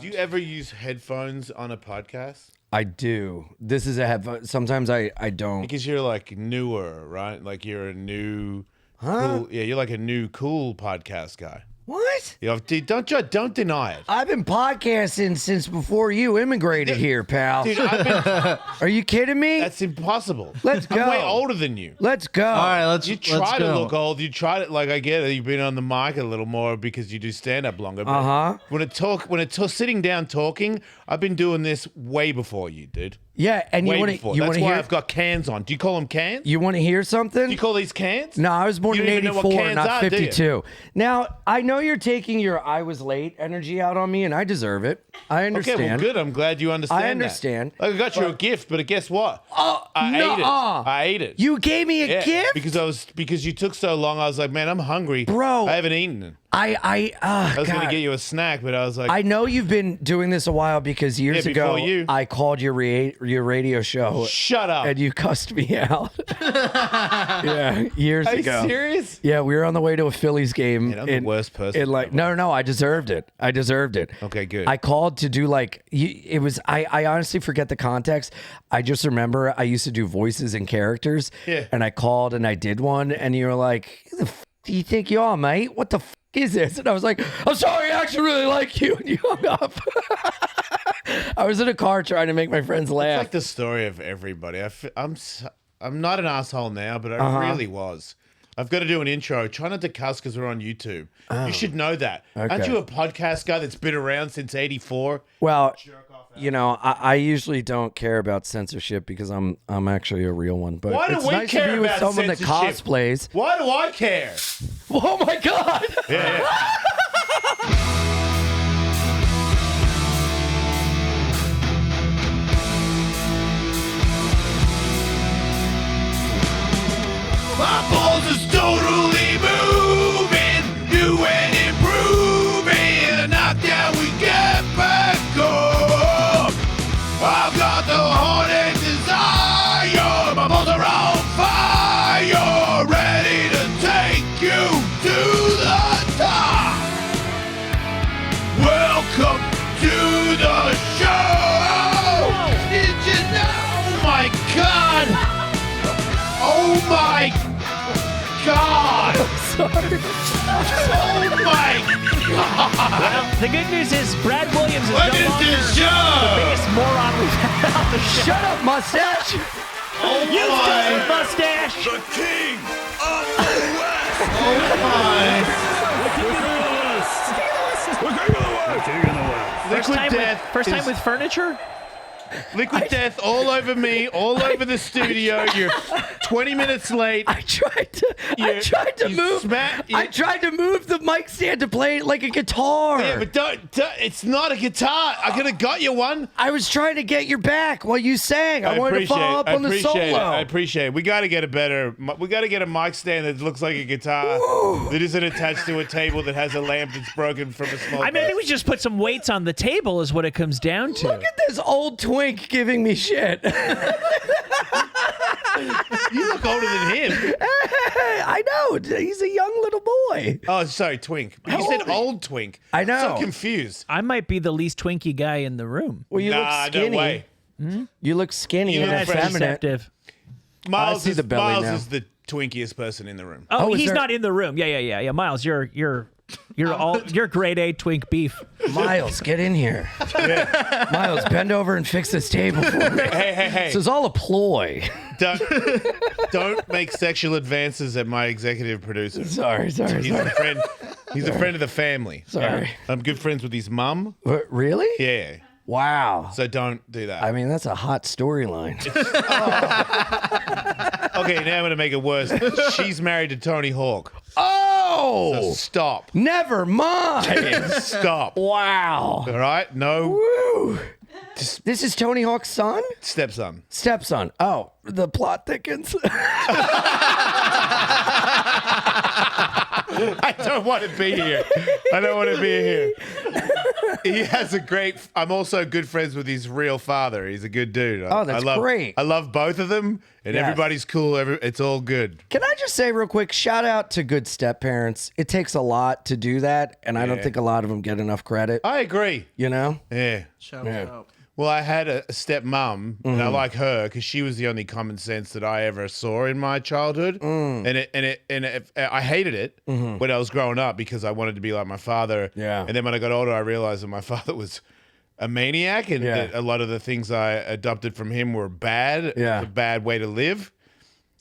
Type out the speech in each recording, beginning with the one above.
Do you ever use headphones on a podcast? I do. This is a headphone. Sometimes I don't. Because you're like newer, right? Like you're a new, Huh? cool, you're like a new cool podcast guy. What? You know, don't deny it. I've been podcasting since before you immigrated here, pal. Dude, Are you kidding me? that's impossible. Let's go. I'm way older than you. Let's go. All right, let's Try to go. look old. You try to, like, I get it. You've been on the mic a little more because you do stand up longer. But when it's sitting down talking, I've been doing this way before you, dude. Yeah, and Way you want before. to That's why hear? I've got cans on. Do you call them cans? You want to hear something? Do you call these cans? No, I was born You in don't even know what 84, cans not are, do you? 52. Now, I know you're taking your I was late energy out on me, and I deserve it. I understand. Okay, well, good. I'm glad you understand. I understand. That. Like, I got you a gift, but guess what? I ate it. I ate it. You gave me a gift? Because you took so long. I was like, man, I'm hungry, Bro. I haven't eaten. I was going to get you a snack, but I was like, I know you've been doing this a while because years ago you. I called your radio show. Shut up. And you cussed me out. Yeah, years Are ago. you serious? Yeah, we were on the way to a Phillies game. Man, I'm the worst person And like, no, I deserved it. I deserved it. Okay, good. I called to do like, it was, I honestly forget the context. I just remember I used to do voices and characters. Yeah. And I called and I did one and you were like, who the f do you think you are, mate? What the f is this? And I was like, I'm sorry, I actually really like you. And you hung up. I was in a car trying to make my friends It's laugh. like the story of everybody. I'm not an asshole now, but I really was. I've got to do an intro. Try not to cuss because we're on YouTube. You should know that. Okay. Aren't you a podcast guy that's been around since '84? Well, you know, I usually don't care about censorship because I'm actually a real one. But Why do it's we nice care to be with about someone that censorship? cosplays. Why do I care? Oh my God! Yeah. My balls is totally moving, new and improving. Knockdown, we get back up. I've got the haunted desire. My balls are on fire, ready to take you to the top. Welcome to the show. Did you know? Oh my God. Oh my God! Sorry. Oh my God! Well, the good news is Brad Williams is What no is longer this the show? biggest moron we've had on the show. Shut up, mustache! Oh You my! stole mustache! The king of the West! First time with furniture? Liquid death all over me, all over the studio. You're 20 minutes late. I tried to move the mic stand to play it like a guitar. Yeah, but don't, it's not a guitar. I could have got you one. I was trying to get your back while you sang. I wanted to follow up on the solo. I appreciate it. We got to get a mic stand that looks like a guitar that isn't attached to a table that has a lamp that's broken from a small. I mean, I think we just put some weights on the table is what it comes down to. Look at this old twink giving me shit. You look older than him. I know. He's a young little boy. Oh, sorry, twink. But you said old twink. I know. I'm so confused. I might be the least Twinkie guy in the room. Well, you look skinny. No way. You look skinny You and look That's fresh. effeminate. deceptive. Miles, see is, the belly Miles now. is the twinkiest person in the room. Oh, is he's there- not in the room. Yeah. Miles, you're grade A twink beef. Miles, get in here. Miles, bend over and fix this table for me. Hey. This is all a ploy. Don't make sexual advances at my executive producer. Sorry. He's a friend. He's a friend of the family. Sorry. I'm good friends with his mum. What, really? Yeah. Wow. So don't do that. I mean, that's a hot storyline. Okay, now I'm going to make it worse. She's married to Tony Hawk. Oh! So stop. Never mind. Stop. Wow. All right? No. Woo. This is Tony Hawk's son? Stepson. Stepson. Oh, the plot thickens. I don't want to be here. I don't want to be here. He has a great. I'm also good friends with his real father. He's a good dude. Oh, that's great. I love both of them, and everybody's cool. It's all good. Can I just say real quick, shout out to good step parents. It takes a lot to do that, and I don't think a lot of them get enough credit. I agree. You know? Yeah. Shout out. Well, I had a stepmom, and I like her because she was the only common sense that I ever saw in my childhood, I hated it when I was growing up because I wanted to be like my father. Yeah. And then when I got older, I realized that my father was a maniac, and that a lot of the things I adopted from him were bad. Yeah. A bad way to live.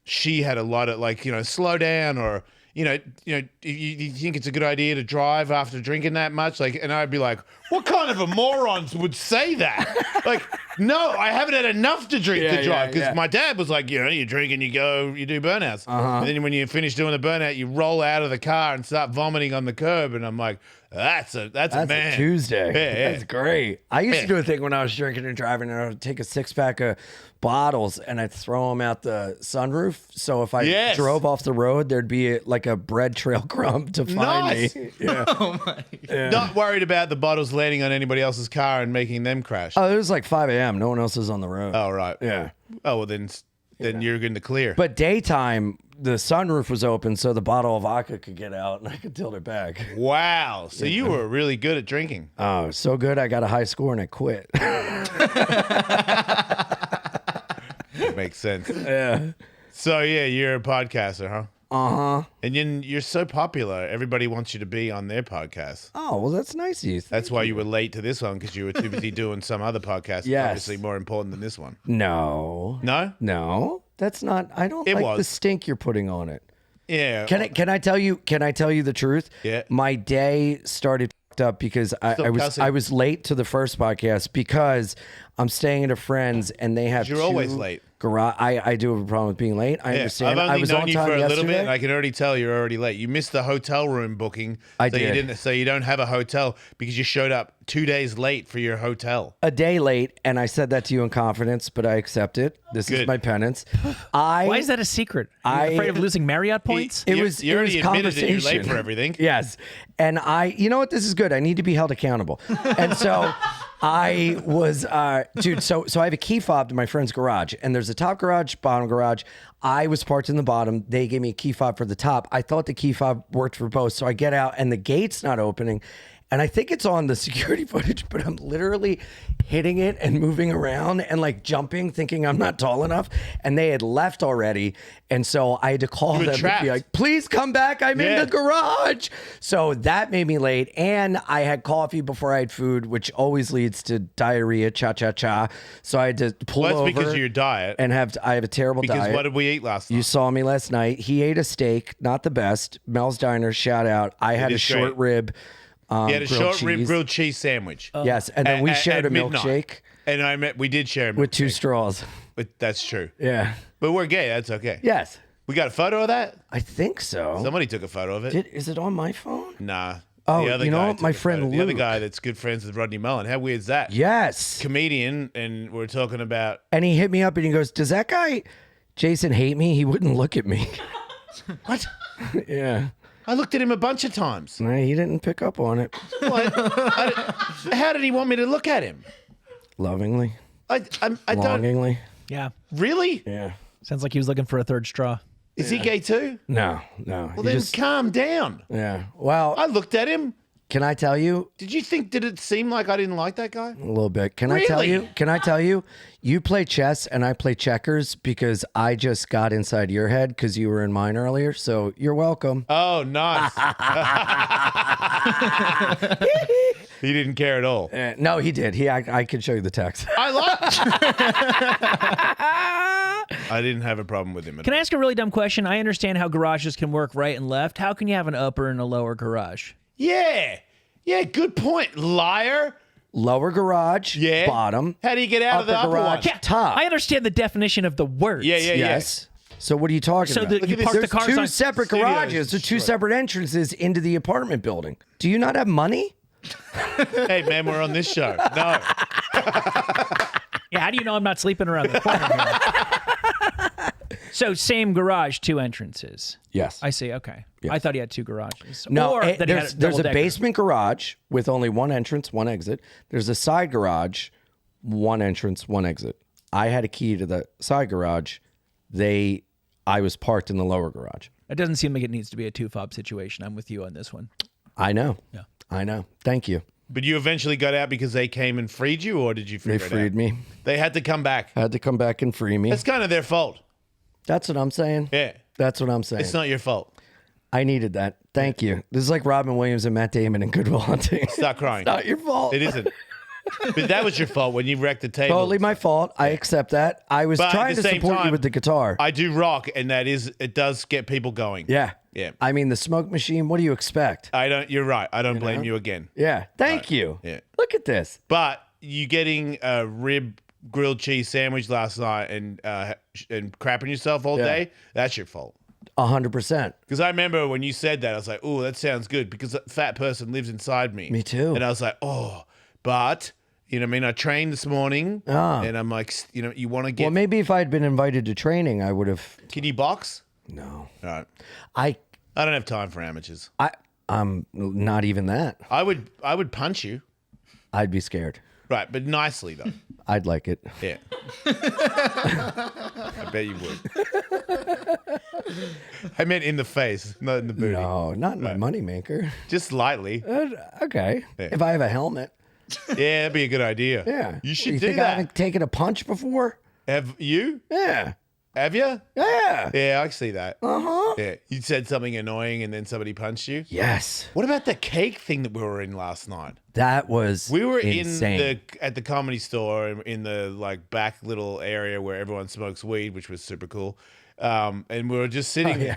She had a lot of slow down, or you think it's a good idea to drive after drinking that much? And I'd be like, what kind of a moron would say that? No, I haven't had enough to drink to drive. Because my dad was like, you drink and you do burnouts. And then when you finish doing the burnout, you roll out of the car and start vomiting on the curb. And I'm like, that's a man. A Tuesday. Yeah. That's great. I used to do a thing when I was drinking and driving, and I would take a 6-pack of bottles and I'd throw them out the sunroof. So if I drove off the road, there'd be like a bread trail crumb to find me. Yeah. Oh my God. Not worried about the bottles landing on anybody else's car and making them crash. Oh, it was like 5 a.m. No one else was on the road. Oh, right. Yeah. Oh, well, then you're going to clear. But daytime, the sunroof was open, so the bottle of vodka could get out and I could tilt it back. Wow. So you were really good at drinking. Oh, so good. I got a high score and I quit. Makes sense. Yeah. So, you're a podcaster, huh? Uh-huh. And then you're so popular, everybody wants you to be on their podcast. Oh, well, that's nice of you. That's why you were late to this one, because you were too busy doing some other podcast that's obviously more important than this one. No. No? That's not. I don't It like was. the stink you're putting on it. Yeah. Can I tell you the truth? Yeah. My day started f***ed up because I was late to the first podcast because I'm staying at a friend's and they have You're always late. Garage. I do have a problem with being late. I understand. I've only I was known on you time for a little yesterday. bit, and I can already tell you're already late. You missed the hotel room booking. I did. So you don't have a hotel because you showed up 2 days late for your hotel. A day late, and I said that to you in confidence, but I accept it. This is my penance. Why is that a secret? Are you afraid of losing Marriott points? You already admitted that you're late for everything. Yes. And you know what? This is good. I need to be held accountable. And so I was, dude, so I have a key fob to my friend's garage, and there's a top garage, bottom garage. I was parked in the bottom. They gave me a key fob for the top. I thought the key fob worked for both. So I get out and the gate's not opening. And I think it's on the security footage, but I'm literally hitting it and moving around and like jumping, thinking I'm not tall enough. And they had left already. And so I had to call them and be like, please come back. I'm in the garage. So that made me late. And I had coffee before I had food, which always leads to diarrhea, cha-cha-cha. So I had to pull over. That's because of your diet. And I have a terrible diet. Because what did we eat last night? You saw me last night. He ate a steak, not the best. Mel's Diner, shout out. I had a short rib. You had a short rib grilled cheese sandwich. Yes, and then we shared a milkshake. And we did share a milkshake. With 2 straws. But that's true. Yeah. But we're gay. That's okay. Yes. We got a photo of that? I think so. Somebody took a photo of it. Is it on my phone? Nah. Oh, the other you know guy what? took My a friend photo. Luke. The other guy that's good friends with Rodney Mullen. How weird is that? Yes. Comedian, and we're talking about... And he hit me up and he goes, does that guy, Jason, hate me? He wouldn't look at me. What? Yeah. I looked at him a bunch of times. No, he didn't pick up on it. What? How did he want me to look at him? Lovingly. I don't... Longingly. Yeah. Really? Yeah. Sounds like he was looking for a third straw. Is he gay too? No. Well, then calm down. Yeah. Well, I looked at him. can I tell you? Did it seem like I didn't like that guy? A little bit. Can Really? I tell you? You play chess and I play checkers because I just got inside your head because you were in mine earlier. So you're welcome. Oh, nice. He didn't care at all. No, he did. I could show you the text. I didn't have a problem with him at Can all. I ask a really dumb question? I understand how garages can work right and left. How can you have an upper and a lower garage? Yeah, good point, liar. Lower garage, Yeah. bottom. How do you get out of the upper garage, one? top. I understand the definition of the words. Yeah. Yes. So what are you talking So about? you at park this. the cars There's two on separate Studios. garages. There's two separate entrances into the apartment building. Do you not have money? Hey, man, we're on this show. No. Yeah, how do you know I'm not sleeping around the corner here? So same garage, 2 entrances. Yes. I see. Okay. I thought he had 2 garages. No, or that he had there's a double-decker. basement garage with only 1 entrance, 1 exit. There's a side garage, 1 entrance, 1 exit. I had a key to the side garage. I was parked in the lower garage. It doesn't seem like it needs to be a 2-fob situation. I'm with you on this one. I know. Yeah. I know. Thank you. But you eventually got out because they came and freed you, or did you They figure it out? freed me. They had to come back. I had to come back and free me. It's kind of their fault. That's what I'm saying. Yeah. That's what I'm saying. It's not your fault. I needed that. Thank you. This is like Robin Williams and Matt Damon in Good Will Hunting. Start crying. Not your fault. It isn't. But that was your fault when you wrecked the table. Totally my fault. I accept that. I was But at trying the to same support you time, with the guitar. I do rock, and it does get people going. Yeah. Yeah. I mean, the smoke machine, what do you expect? You're right. I don't blame you again. Yeah. Thank you. Yeah. Look at this. But you getting a rib grilled cheese sandwich last night and crapping yourself all day, that's your fault. 100%. Because I remember when you said that, I was like, oh, that sounds good, because that fat person lives inside me. Me too. And I was like, oh, but, you know what I mean? I trained this morning, and I'm like, you know, you want to get... Well, maybe if I had been invited to training, I would have. Can you box? No. All right. I don't have time for amateurs. I'm not even that. I would punch you. I'd be scared. Right, but nicely, though. I'd like it. Yeah. I bet you would. I meant in the face, not in the booty. No, not my moneymaker. Just lightly. Okay. Yeah. If I have a helmet. Yeah, that'd be a good idea. Yeah. You should you do think I that. haven't taken a punch before? Have you? Yeah. Have you? Yeah. Yeah, I see that. Uh-huh. Yeah. You said something annoying and then somebody punched you? Yes. What about the cake thing that we were in last night? That was We were insane. at the comedy store in the like back little area where everyone smokes weed, which was super cool. And we were just sitting Yeah.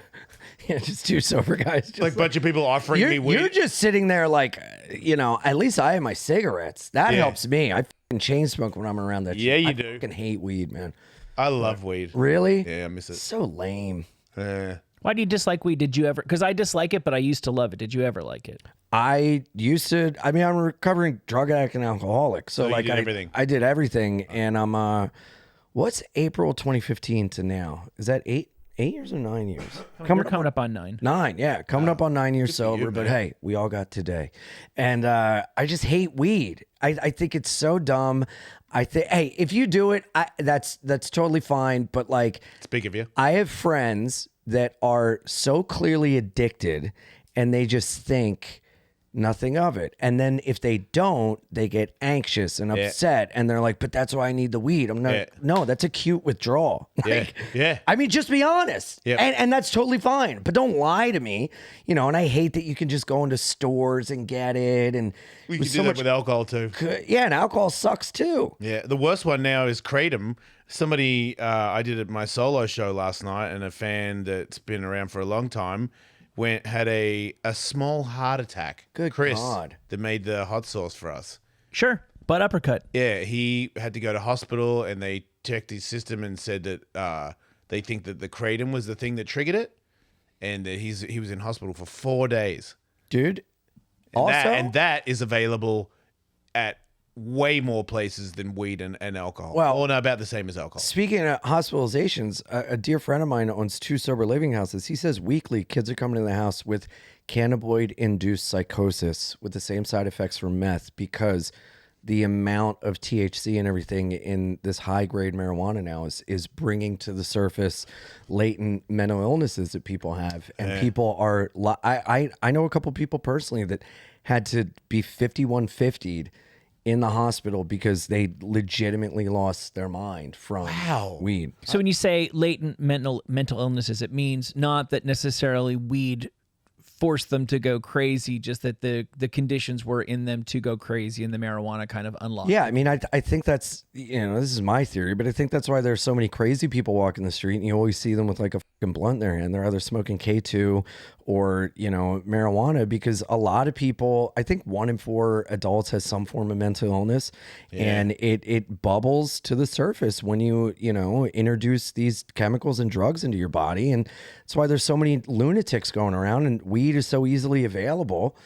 Yeah, just 2 sober guys. Just like a bunch of people offering me weed. You're just sitting there like, at least I have my cigarettes. That Yeah. helps me. I fucking chain smoke when I'm around that Yeah, shit. you I do. fucking hate weed, man. I love weed. Really? Yeah, I miss it. So lame. Why do you dislike weed? Did you ever? Because I dislike it, but I used to love it. Did you ever like it? I'm a recovering drug addict and alcoholic. So you like did everything. I did everything. And I'm, what's April 2015 to now? Is that 8 years or 9 years? You're coming up on 9. 9, yeah. Coming up on 9 years for you, sober, but man. hey, we all got today. And I just hate weed. I think it's so dumb. I think, hey, if you do it, that's totally fine. But like, It's big of you. I have friends that are so clearly addicted and they just think nothing of it. And then if they don't, they get anxious and upset and they're like, but that's why I need the weed. I'm not, Yeah. no, that's acute withdrawal. Yeah. Like, Yeah. I mean, just be honest. Yep. And that's totally fine. But don't lie to me. And I hate that you can just go into stores and get it. And We with can do that with alcohol too. yeah, and alcohol sucks too. Yeah, the worst one now is Kratom. Somebody I did at my solo show last night, and a fan that's been around for a long time had a small heart attack. Good Chris, God. that made the hot sauce for us. Sure, butt uppercut. Yeah, he had to go to hospital, and they checked his system and said that they think that the Kratom was the thing that triggered it, and that he was in hospital for 4 days. Dude, And also, that is available at way more places than weed and alcohol. Well- or no, about the same as alcohol. speaking of hospitalizations, a dear friend of mine owns 2 sober living houses. He says weekly kids are coming to the house with cannabinoid-induced psychosis with the same side effects from meth because the amount of THC and everything in this high-grade marijuana now is bringing to the surface latent mental illnesses that people have. And people are... I know a couple people personally that had to be 5150'd in the hospital because they legitimately lost their mind from weed. So when you say latent mental illnesses, it means not that necessarily weed forced them to go crazy, just that the conditions were in them to go crazy and the marijuana kind of unlocked. Yeah, I mean, I think that's, this is my theory, but I think that's why there's so many crazy people walking the street and you always see them with like a fucking blunt in their hand. They're either smoking K2 or, marijuana, because a lot of people, I think 1 in 4 adults has some form of mental illness, and it bubbles to the surface when you introduce these chemicals and drugs into your body. And that's why there's so many lunatics going around, and weed is so easily available.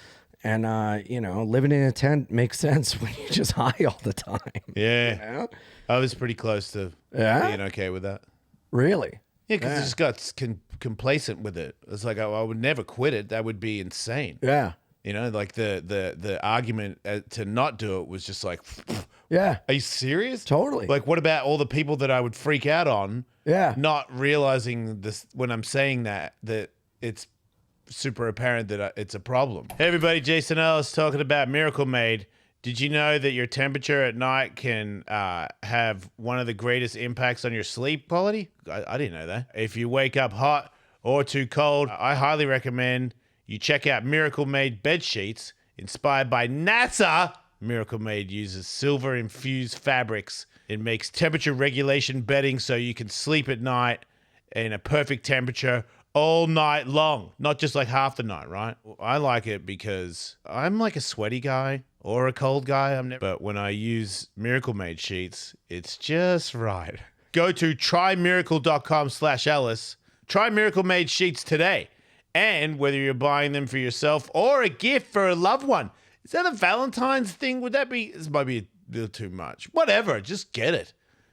And, living in a tent makes sense when you're just high all the time. Yeah. I was pretty close to Yeah? being okay with that. Really? Yeah, because I just got complacent with it. It's like I would never quit it. That would be insane. Yeah. You know, like the argument to not do it was just like, Yeah. are you serious? Totally. Like, what about all the people that I would freak out on? Yeah. Not realizing this when I'm saying that it's super apparent that it's a problem. Hey, everybody, Jason Ellis talking about Miracle Made. Did you know that your temperature at night can have one of the greatest impacts on your sleep quality? I didn't know that. If you wake up hot or too cold, I highly recommend you check out Miracle Made bed sheets inspired by NASA. Miracle Made uses silver-infused fabrics. It makes temperature regulation bedding so you can sleep at night in a perfect temperature all night long, not just like half the night, right? I like it because I'm like a sweaty guy or a cold guy. But when I use Miracle Made sheets, it's just right. Go to trymiracle.com/Ellis. Try Miracle Made sheets today. And whether you're buying them for yourself or a gift for a loved one, is that a Valentine's thing? Would that be? This might be a little too much. Whatever, just get it.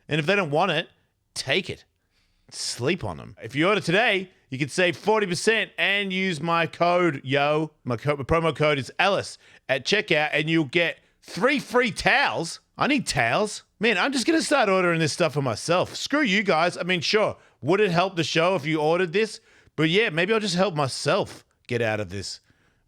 And if they don't want it, take it. Sleep on them. If you order today, you can save 40% and use my code, My promo code is Ellis at checkout, and you'll get 3 free towels. I need towels. Man, I'm just going to start ordering this stuff for myself. Screw you guys. I mean, sure, would it help the show if you ordered this? But yeah, maybe I'll just help myself get out of this.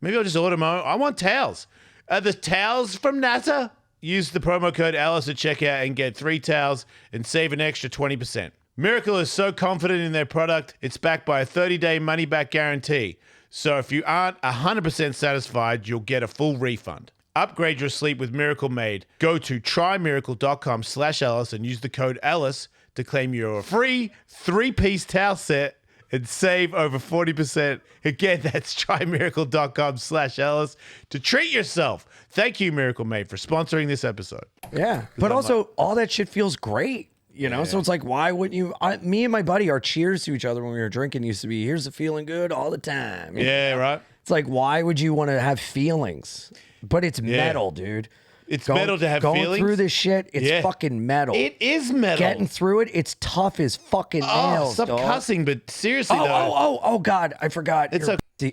Maybe I'll just order my own. I want towels. The towels from NASA? Use the promo code Ellis at checkout and get 3 towels and save an extra 20%. Miracle is so confident in their product, it's backed by a 30-day money-back guarantee. So if you aren't 100% satisfied, you'll get a full refund. Upgrade your sleep with Miracle Made. Go to trymiracle.com/Ellis and use the code Ellis to claim your free 3-piece towel set and save over 40%. Again, that's trymiracle.com/Ellis to treat yourself. Thank you, Miracle Made, for sponsoring this episode. Yeah. But also, all that shit feels great. You know, so it's like, why wouldn't you? Me and my buddy, our cheers to each other when we were drinking used to be, here's the feeling good all the time. Yeah, right. It's like, why would you want to have feelings? But it's metal, dude. It's metal to have going feelings. Through this shit, it's fucking metal. It is metal. Getting through it, it's tough as fucking nails, stop dog. cussing, but seriously, Oh, God, I forgot. It's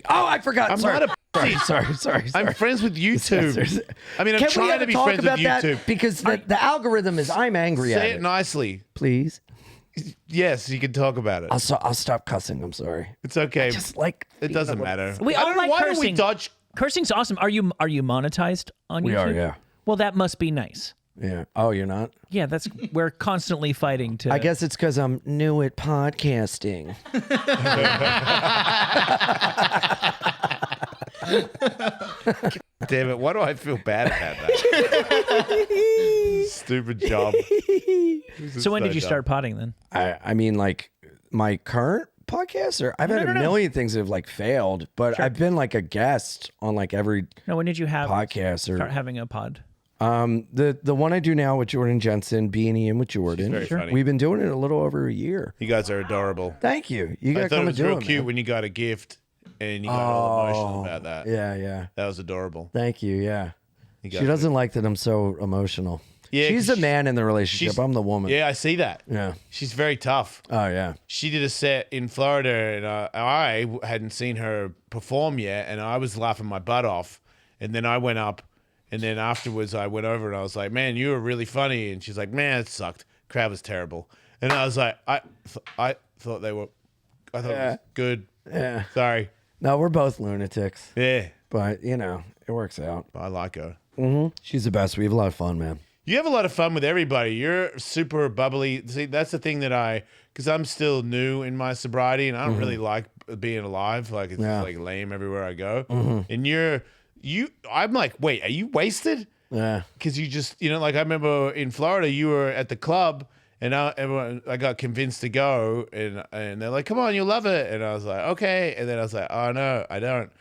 I forgot. I'm sorry. not a Sorry. I'm friends with YouTube. I mean, I'm trying to be friends with YouTube. Because the algorithm is, I'm angry at it. Say it nicely. Please. Yes, you can talk about it. I'll stop cussing. I'm sorry. It's okay. Just like It doesn't matter. We all like why cursing. don't we dodge? Cursing's awesome. Are you monetized on YouTube? We are, yeah. Well, that must be nice. Yeah. Oh, you're not? Yeah, we're constantly fighting to. I guess it's because I'm new at podcasting. Damn it! Why do I feel bad about that? Stupid job. So when did you start potting then? I mean, like my current podcast, or I've had a million things that have like failed, but I've been like a guest on like every when did you have podcast or start having a pod? The one I do now with Jordan Jensen, Ian with Jordan. Very funny. We've been doing it a little over a year. You guys are adorable. Thank you. You I gotta thought come it and was do real it, cute man. when you got a gift and you got all emotional about that. Yeah. That was adorable. Thank you. Yeah. You She guys doesn't like that I'm so emotional. Yeah, she's 'cause the man in the relationship. she's- I'm the woman. Yeah, I see that. Yeah. She's very tough. Oh yeah. She did a set in Florida, and I hadn't seen her perform yet, and I was laughing my butt off. And then I went up, and then afterwards I went over and I was like, "Man, you were really funny." And she's like, "Man, it sucked. Crowd was terrible." And I was like, I thought they were. I thought it was good. Yeah. Sorry. No, we're both lunatics, Yeah, but you know it works out. I like her. She's the best. We have a lot of fun, man. You have a lot of fun with everybody. You're super bubbly. See, that's the thing that because I'm still new in my sobriety, and I don't really like being alive. Like it's just like lame everywhere I go. And I'm like, wait, are you wasted? Yeah. Because you just, like I remember in Florida, you were at the club, and I got convinced to go, and they're like, come on, you'll love it. And I was like, okay. And then I was like, oh no, I don't.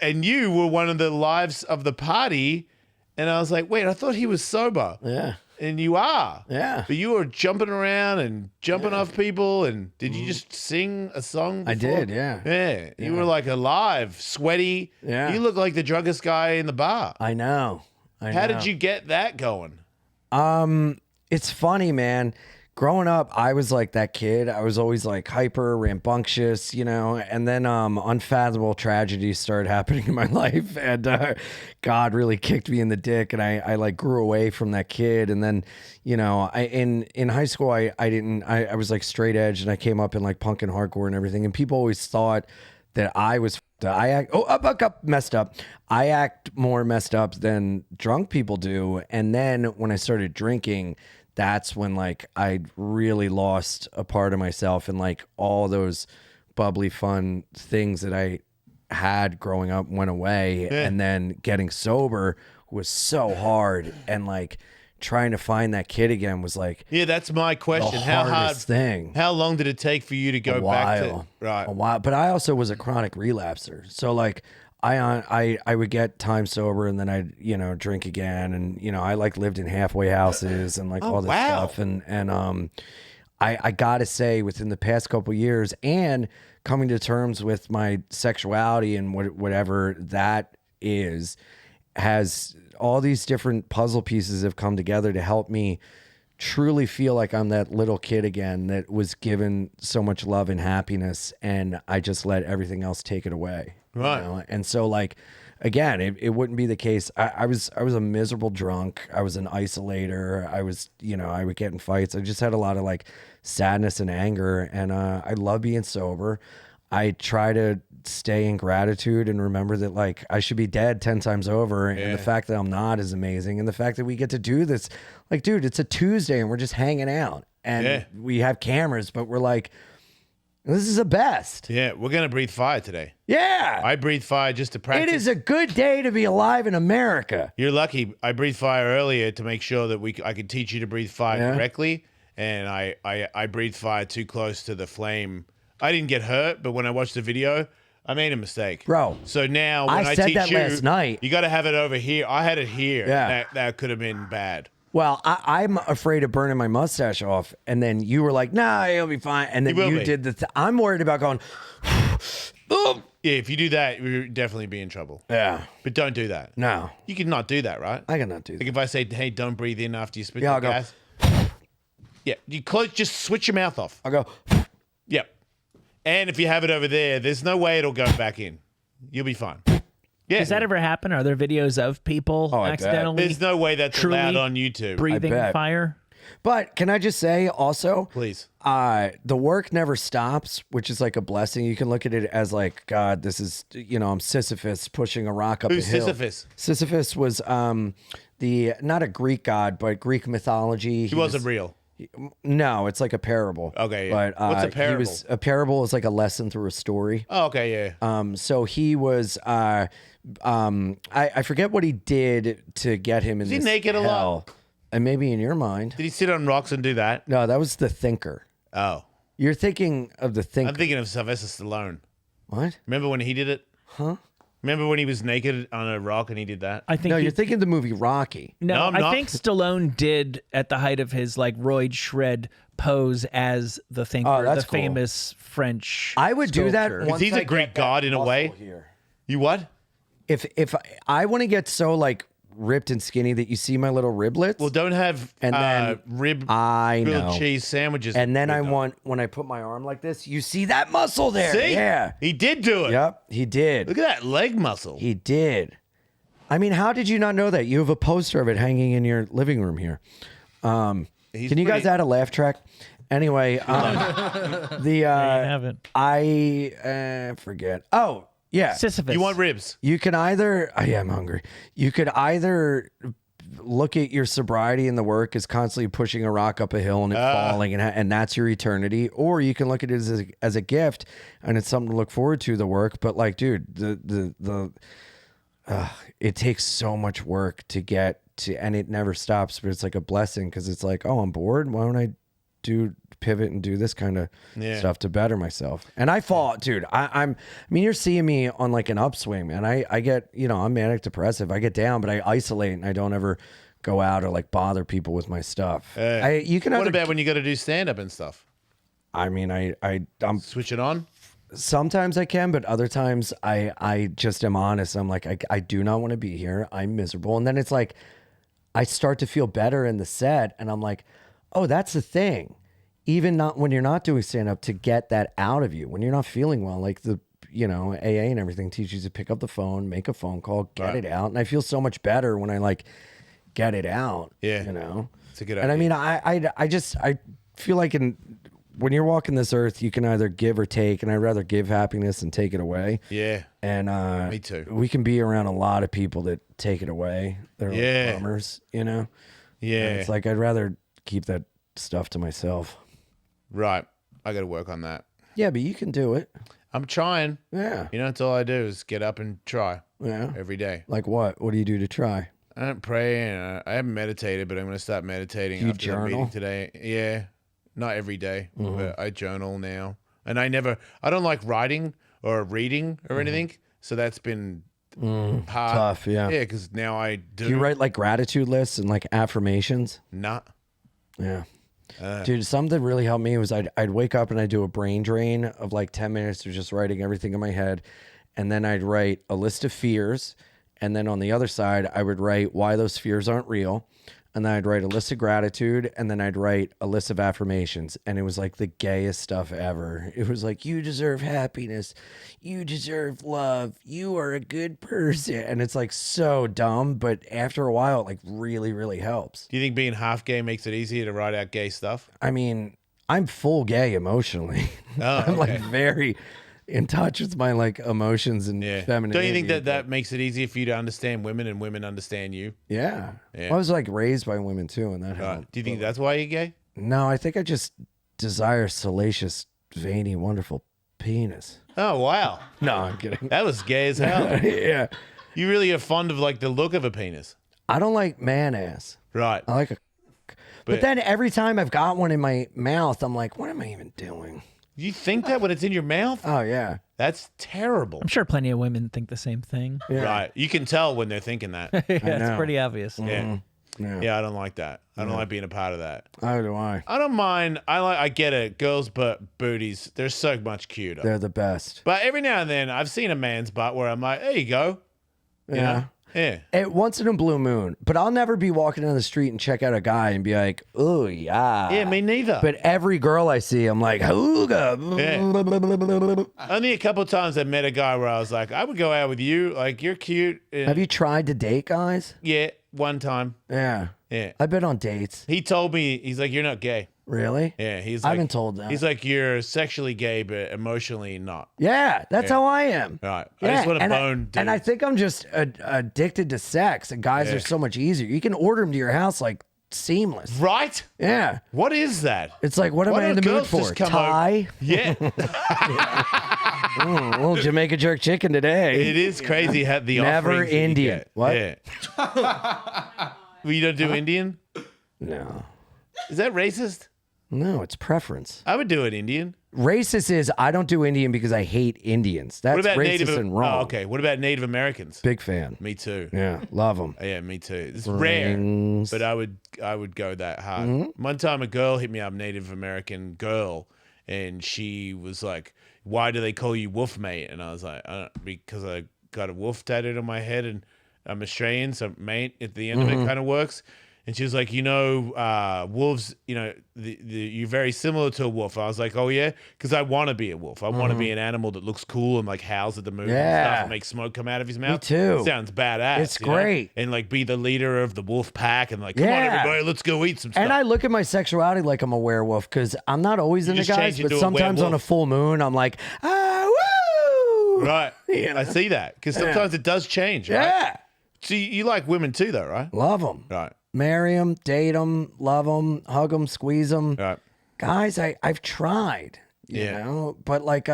And you were one of the lives of the party. And I was like, wait, I thought he was sober. Yeah. And you are. Yeah. But you were jumping around and jumping off people. And did you just sing a song before? I did, yeah. Yeah. You were like alive, sweaty. Yeah. You look like the drunkest guy in the bar. I know. How did you get that going? It's funny, man, growing up, I was like that kid. I was always like hyper, rambunctious, you know, and then unfathomable tragedies started happening in my life, and God really kicked me in the dick, and I like grew away from that kid. And then, you know, in high school, I was like straight edge, and I came up in like punk and hardcore and everything, and people always thought that I was messed up. I act more messed up than drunk people do. And then when I started drinking, that's when like I really lost a part of myself, and like all those bubbly fun things that I had growing up went away. And then getting sober was so hard, and like trying to find that kid again was like, yeah, that's my question. the How hard hardest thing. How long did it take for you to go back to A while, but I also was a chronic relapser. So like I would get time sober, and then I'd, you know, drink again, and you know, I like lived in halfway houses and like all this stuff, and I gotta say, within the past couple years, and coming to terms with my sexuality and whatever that is, has all these different puzzle pieces have come together to help me truly feel like I'm that little kid again that was given so much love and happiness, and I just let everything else take it away. Right. You know? And so like, again, it wouldn't be the case. I was a miserable drunk. I was an isolator. I was, you know, I would get in fights. I just had a lot of like sadness and anger, and I love being sober. I try to stay in gratitude and remember that like I should be dead 10 times over, and the fact that I'm not is amazing, and the fact that we get to do this, like, dude, it's a Tuesday and we're just hanging out, and we have cameras, but we're like, this is the best. Yeah, we're gonna breathe fire today. Yeah, I breathe fire just to practice. it is a good day to be alive in America. You're lucky. I breathed fire earlier to make sure that I could teach you to breathe fire correctly, and I breathed fire too close to the flame. I didn't get hurt, but when I watched the video, I made a mistake, bro. So now when I said teach that you, last night. You got to have it over here. I had it here. Yeah. That could have been bad. Well, I'm afraid of burning my mustache off, and then you were like, "Nah, it'll be fine." And then you did the. I'm worried about going. Oh. Yeah, if you do that, you're definitely be in trouble. Yeah, but don't do that. No, you can not do that, right? I cannot do that. Like if I say, "Hey, don't breathe in after you spit Yeah, the I'll go. gas." Yeah, you just switch your mouth off. I'll go. Yep. And if you have it over there, there's no way it'll go back in. You'll be fine. Yeah. Does that ever happen? Are there videos of people accidentally? There's no way that's allowed on YouTube. Breathing fire. But can I just say also, please, the work never stops, which is like a blessing. You can look at it as like, God, this is, you know, I'm Sisyphus pushing a rock up a hill. Who's Sisyphus? Sisyphus was not a Greek god, but Greek mythology. He wasn't real. No, it's like a parable. Okay, yeah. But what's a parable? A parable is like a lesson through a story. Oh, okay, yeah. So he was. I forget what he did to get him in. Is this he naked hell. a lot? And maybe in your mind, did he sit on rocks and do that? No, that was the thinker. Oh, you're thinking of the thinker. I'm thinking of Sylvester Stallone. What? Remember when he did it? Huh? Remember when he was naked on a rock and he did that? I think no, you're thinking the movie Rocky. No, I think Stallone did at the height of his like roid shred pose as the thinker, the famous French. I would do that. Because he's a Greek god in a way. Here. You what? If I want to get so like ripped and skinny that you see my little riblets. Well, don't have and then grilled cheese sandwiches. And then I want, when I put my arm like this, you see that muscle there. See? Yeah. He did do it. Yep, he did. Look at that leg muscle. He did. I mean, how did you not know that? You have a poster of it hanging in your living room here. Can you guys add a laugh track? Anyway, I forget. Oh, yeah. Sisyphus. You want ribs? You can either, I am hungry. You could either look at your sobriety and the work as constantly pushing a rock up a hill and it falling, and that's your eternity, or you can look at it as a gift and it's something to look forward to, the work. But like, dude, it takes so much work to get to, and it never stops, but it's like a blessing because it's like, oh, I'm bored. Why don't I pivot and do this kind of stuff to better myself? And I fall, dude. I mean, you're seeing me on like an upswing, man. I get, you know, I'm manic depressive. I get down, but I isolate and I don't ever go out or like bother people with my stuff. What about when you got to do stand up and stuff? I mean, I'm switch it on. Sometimes I can, but other times I just am honest. I'm like, I do not want to be here. I'm miserable. And then it's like, I start to feel better in the set and I'm like, oh, that's the thing. even not when you're not doing stand up, to get that out of you when you're not feeling well. Like the, AA and everything teaches you to pick up the phone, make a phone call, get it out. And I feel so much better when I like get it out. Yeah. It's a good idea. And I mean, I feel like when you're walking this earth, you can either give or take, and I'd rather give happiness and take it away. Yeah. And me too. We can be around a lot of people that take it away. They're Yeah. like bummers, Yeah. And it's like I'd rather keep that stuff to myself. Right. I got to work on that. Yeah, but you can do it. I'm trying. Yeah. That's all I do is get up and try Yeah. every day. Like what? What do you do to try? I don't pray, and I haven't meditated, but I'm going to start meditating Do you after the meeting journal? today. Yeah. Not every day, but I journal now. And I don't like writing or reading or anything. So that's been hard. Tough, yeah. Yeah, because now I do. Do you write like gratitude lists and like affirmations? Nah. Yeah. Dude, something that really helped me was I'd wake up and I'd do a brain drain of like 10 minutes of just writing everything in my head. And then I'd write a list of fears. And then on the other side, I would write why those fears aren't real. And then I'd write a list of gratitude. And then I'd write a list of affirmations. And it was like the gayest stuff ever. It was like, you deserve happiness. You deserve love. You are a good person. And it's like so dumb. But after a while, it like really, really helps. Do you think being half gay makes it easier to write out gay stuff? I mean, I'm full gay emotionally. Oh, I'm like okay. very in touch with my like emotions and Yeah. femininity. Don't you think that makes it easier for you to understand women and women understand you? Yeah. Yeah. Well, I was like raised by women too, and that helped. Do you think that's why you're gay? No, I think I just desire salacious, veiny, wonderful penis. Oh, wow. No, I'm kidding. That was gay as hell. Yeah. You really are fond of like the look of a penis. I don't like man ass. Right. I like a. But then every time I've got one in my mouth, I'm like, what am I even doing? You think that when it's in your mouth? Oh yeah. That's terrible. I'm sure plenty of women think the same thing. Yeah. Right. You can tell when they're thinking that. Yeah, know. it's pretty obvious. Yeah. Yeah. Yeah, I don't like that. I don't like being a part of that. How do I? I don't mind. I get it. Girls' booties, they're so much cuter. They're the best. But every now and then, I've seen a man's butt where I'm like, there you go. You Yeah. know? Yeah. Once in a blue moon, but I'll never be walking down the street and check out a guy and be like, oh yeah. Yeah, me neither. But every girl I see, I'm like, ooga. Only a couple of times I met a guy where I was like, I would go out with you. Like, you're cute. And Have you tried to date guys? yeah, one time. Yeah. Yeah. I've been on dates. He told me, he's like, you're not gay. Really? Yeah, he's I like, haven't told that. He's like, you're sexually gay, but emotionally not. Yeah, that's how I am. Right. Yeah, I just want to and bone and I think I'm just addicted to sex, and guys Yeah. are so much easier. You can order them to your house like seamless. Right? Yeah. What is that? It's like, what am Why I in don't the mood girls for? just come Thai? Yeah. A little Jamaica jerk chicken today. It is crazy how the Never offerings that you Indian. get. What? Yeah. Well, you don't do Indian? No. Is that racist? No, it's preference. I would do an Indian. Racist is I don't do Indian because I hate Indians. That's What about racist Native? and wrong. Oh, okay. What about Native Americans? Big fan. Me too. Yeah, love them. Yeah, me too. It's rare, Rings. but I would go that hard. Mm-hmm. One time, a girl hit me up, Native American girl, and she was like, "Why do they call you Wolf Mate?" And I was like, "Because I got a wolf tattooed on my head, and I'm Australian, so mate at the end of it kind of works." And she was like, wolves, you're very similar to a wolf. I was like, oh, yeah? Because I want to be a wolf. I want to be an animal that looks cool and like howls at the moon and Yeah. stuff and makes smoke come out of his mouth. too. Sounds badass. It's you know? great. And like be the leader of the wolf pack and like, come on, Yeah. everybody, let's go eat some stuff. And I look at my sexuality like I'm a werewolf because I'm not always into just guys, change but into a sometimes on a werewolf. full moon, I'm like, woo! Right. You know? I see that. Because sometimes it does change, right? Yeah. So you like women too, though, right? Love them. Right. Marry them, date them, love them, hug them, squeeze them. Right. Guys, I've tried, you Yeah. know, but like,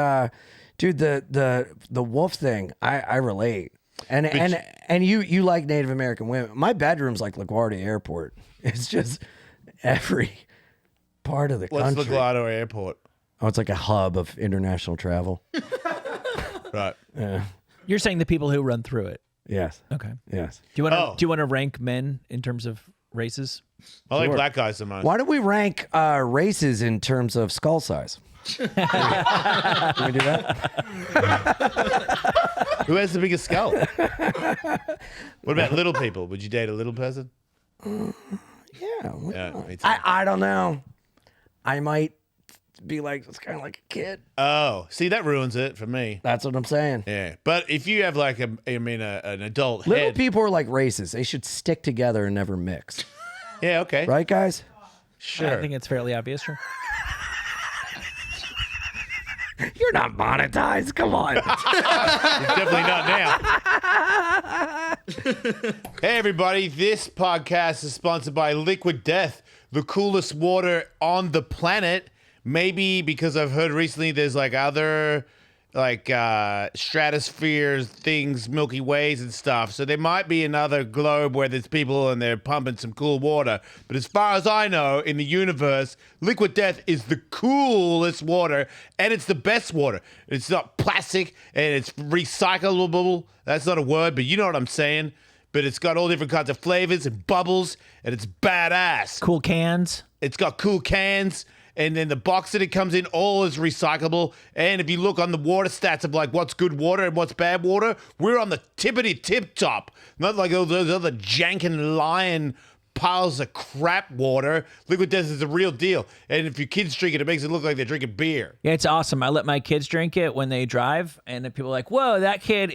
dude, the wolf thing, I relate. And you like Native American women. My bedroom's like LaGuardia Airport. It's just every part of the What's country. Laguardo Airport? Oh, it's like a hub of international travel. Right. You're saying the people who run through it. Yes. Okay. Yes. Do you want to Oh. do you want to rank men in terms of races? I like black guys the most. Why don't we rank races in terms of skull size? Can we do that? Who has the biggest skull? What about little people? Would you date a little person? Yeah. Yeah, me too. I don't know. I might be like, it's kind of like a kid. Oh, see, that ruins it for me. That's what I'm saying. Yeah, but if you have like an adult Little head, people are like races. They should stick together and never mix. yeah, okay, Right, guys? sure. I think it's fairly obvious. Sure. You're not monetized. Come on. Definitely not now. Hey, everybody. This podcast is sponsored by Liquid Death, the coolest water on the planet. Maybe because I've heard recently there's like other stratospheres, things, Milky Ways and stuff. So there might be another globe where there's people and they're pumping some cool water. But as far as I know, in the universe, Liquid Death is the coolest water and it's the best water. It's not plastic and it's recyclable. That's not a word, but you know what I'm saying. But it's got all different kinds of flavors and bubbles and it's badass. Cool cans. It's got cool cans. And then the box that it comes in, all is recyclable. And if you look on the water stats of like what's good water and what's bad water, we're on the tippity tip top. Not like all those other jankin' lion piles of crap water. Liquid Death is the real deal. And if your kids drink it, it makes it look like they're drinking beer. Yeah, it's awesome. I let my kids drink it when they drive, and then people are like, "Whoa, that kid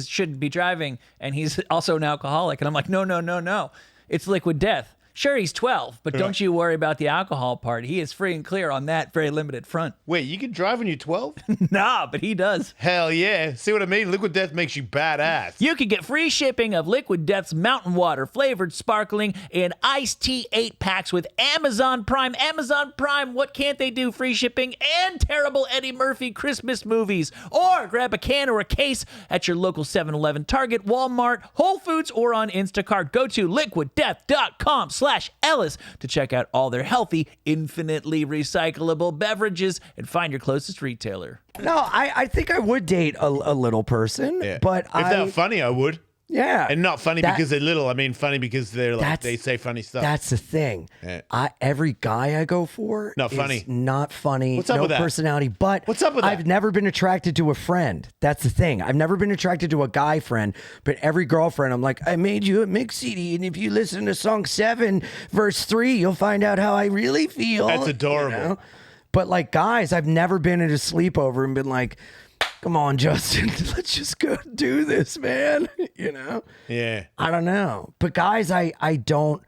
shouldn't be driving, and he's also an alcoholic." And I'm like, "No. It's Liquid Death. Sure, he's 12, but don't you worry about the alcohol part. He is free and clear on that very limited front." Wait, you can drive when you're 12? Nah, but he does. Hell yeah. See what I mean? Liquid Death makes you badass. You can get free shipping of Liquid Death's mountain water, flavored sparkling, and iced tea 8-packs with Amazon Prime. Amazon Prime, what can't they do? Free shipping and terrible Eddie Murphy Christmas movies. Or grab a can or a case at your local 7-Eleven, Target, Walmart, Whole Foods, or on Instacart. Go to liquiddeath.com/Ellis to check out all their healthy, infinitely recyclable beverages and find your closest retailer. No, I think I would date a little person, Yeah. but if they're funny, I would. Yeah. And not funny because they're little. I mean, funny because they're like they say funny stuff. That's the thing. Yeah. Every guy I go for Not is funny. not funny. What's up no with that? personality. But What's up with that? I've never been attracted to a friend. That's the thing. I've never been attracted to a guy friend. But every girlfriend, I'm like, I made you a mix CD, and if you listen to song 7, verse 3, you'll find out how I really feel. That's adorable. You know? But like guys, I've never been at a sleepover and been like, come on, Justin, let's just go do this, man. You know? Yeah. I don't know. But guys, I don't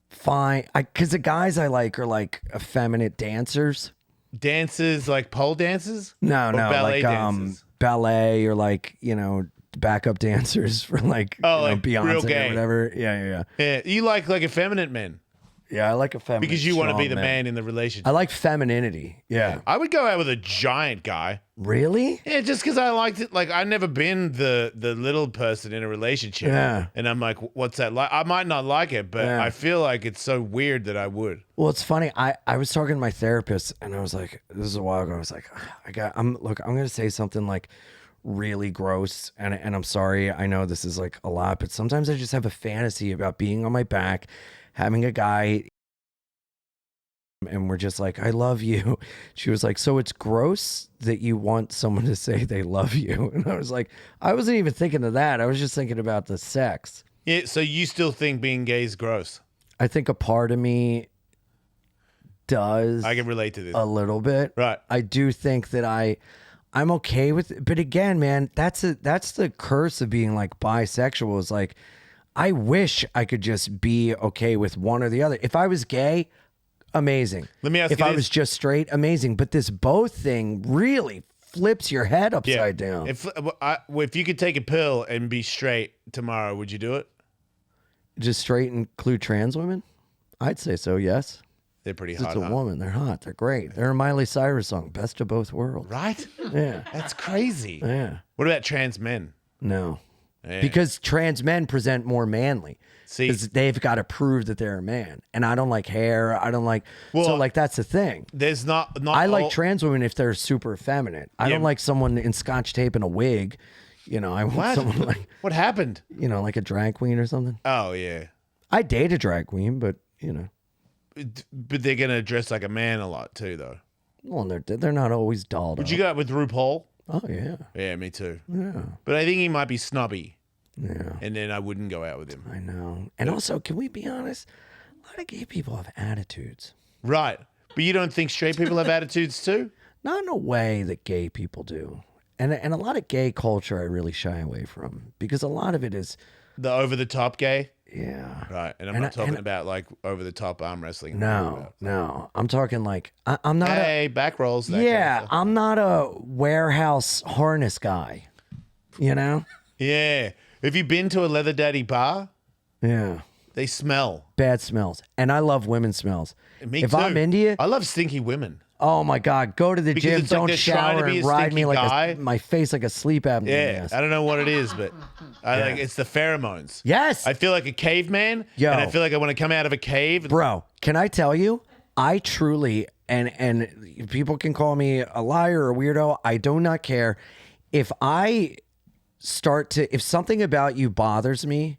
find, because the guys I like are like effeminate dancers. Dances, like pole dances? No, Or no, ballet like dances? ballet or like, backup dancers for like, like Beyonce real or gay. whatever. Yeah. Yeah, you like effeminate men Yeah, I like effeminate. because you want to be strong the man in the relationship. I like femininity. Yeah. I would go out with a giant guy. Really? Yeah, just because I liked it. Like, I've never been the little person in a relationship. Yeah. And I'm like, what's that like? I might not like it, but Yeah. I feel like it's so weird that I would. Well, it's funny. I was talking to my therapist and I was like, this is a while ago. I was like, I'm going to say something like really gross. And I'm sorry. I know this is like a lot, but sometimes I just have a fantasy about being on my back, having a guy, and we're just like, I love you. She was like, so it's gross that you want someone to say they love you. And I was like, I wasn't even thinking of that. I was just thinking about the sex. Yeah, so you still think being gay is gross? I think a part of me does I can relate to this. a little bit. Right. I do think that I'm okay with it. But again, man, that's the curse of being like bisexual is like, I wish I could just be okay with one or the other. If I was gay, amazing. Let me ask if you I this. was just straight, amazing. But this both thing really flips your head upside down. If you could take a pill and be straight tomorrow, would you do it? Just straight include trans women? I'd say so, yes. They're pretty It's hot, a huh? woman. They're hot. They're great. They're a Miley Cyrus song, Best of Both Worlds. Right? Yeah. That's crazy. Yeah. What about trans men? No. Yeah. Because trans men present more manly. See- Because they've got to prove that they're a man. And I don't like hair. I don't like... so, Well, like, that's the thing. There's not I like all- trans women if they're super effeminate. I Yeah. don't like someone in Scotch tape and a wig. I want What? someone like, What happened? like a drag queen or something. Oh, yeah. I date a drag queen, but, But they're going to dress like a man a lot too, though. well, they're not always dolled Would up. you go out with RuPaul? Oh, yeah. Yeah, me too. Yeah. But I think he might be snobby, Yeah. and then I wouldn't go out with him. I know. And also, can we be honest? A lot of gay people have attitudes. Right. But you don't think straight people have attitudes too? Not in a way that gay people do. And a lot of gay culture I really shy away from because a lot of it is, The over the top gay? yeah. Right. And I'm not talking about like over the top arm wrestling. No. I'm talking like, I'm not Hey, back rolls. That kind of yeah, stuff. I'm not a warehouse harness guy, you know? Yeah. Have you been to a Leather Daddy bar? Yeah. They smell. Bad smells. And I love women's smells. Me if too. I'm into you, I love stinky women. oh my God, go to the Because gym, it's like don't they're trying to shower, be and a ride me stinky like guy. my face like a sleep apnea. Yeah. mask. I don't know what it is, but I like it's the pheromones. Yes. I feel like a caveman. Yo. And I feel like I want to come out of a cave. Bro, can I tell you? I truly, and people can call me a liar or a weirdo. I do not care. If if something about you bothers me,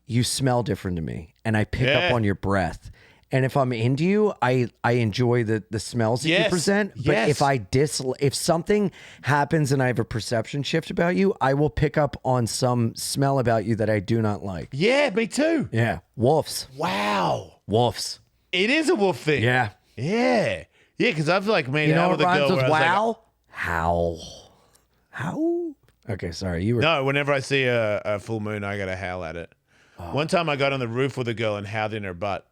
you smell different to me, and I pick up Yeah. on your breath. And if I'm into you, I enjoy the smells that you Yes. present. But Yes. if something happens and I have a perception shift about you, I will pick up on some smell about you that I do not like. Yeah, me too. Yeah, wolves, Wow. wolves. It is a wolf thing. Yeah. Yeah. Yeah, because I've like made You know out what with a rhymes girl with where I was like, wow? Howl. Howl? Okay, sorry. You were. no, whenever I see a full moon, I gotta howl at it. One time I got on the roof with a girl and howled in her butt.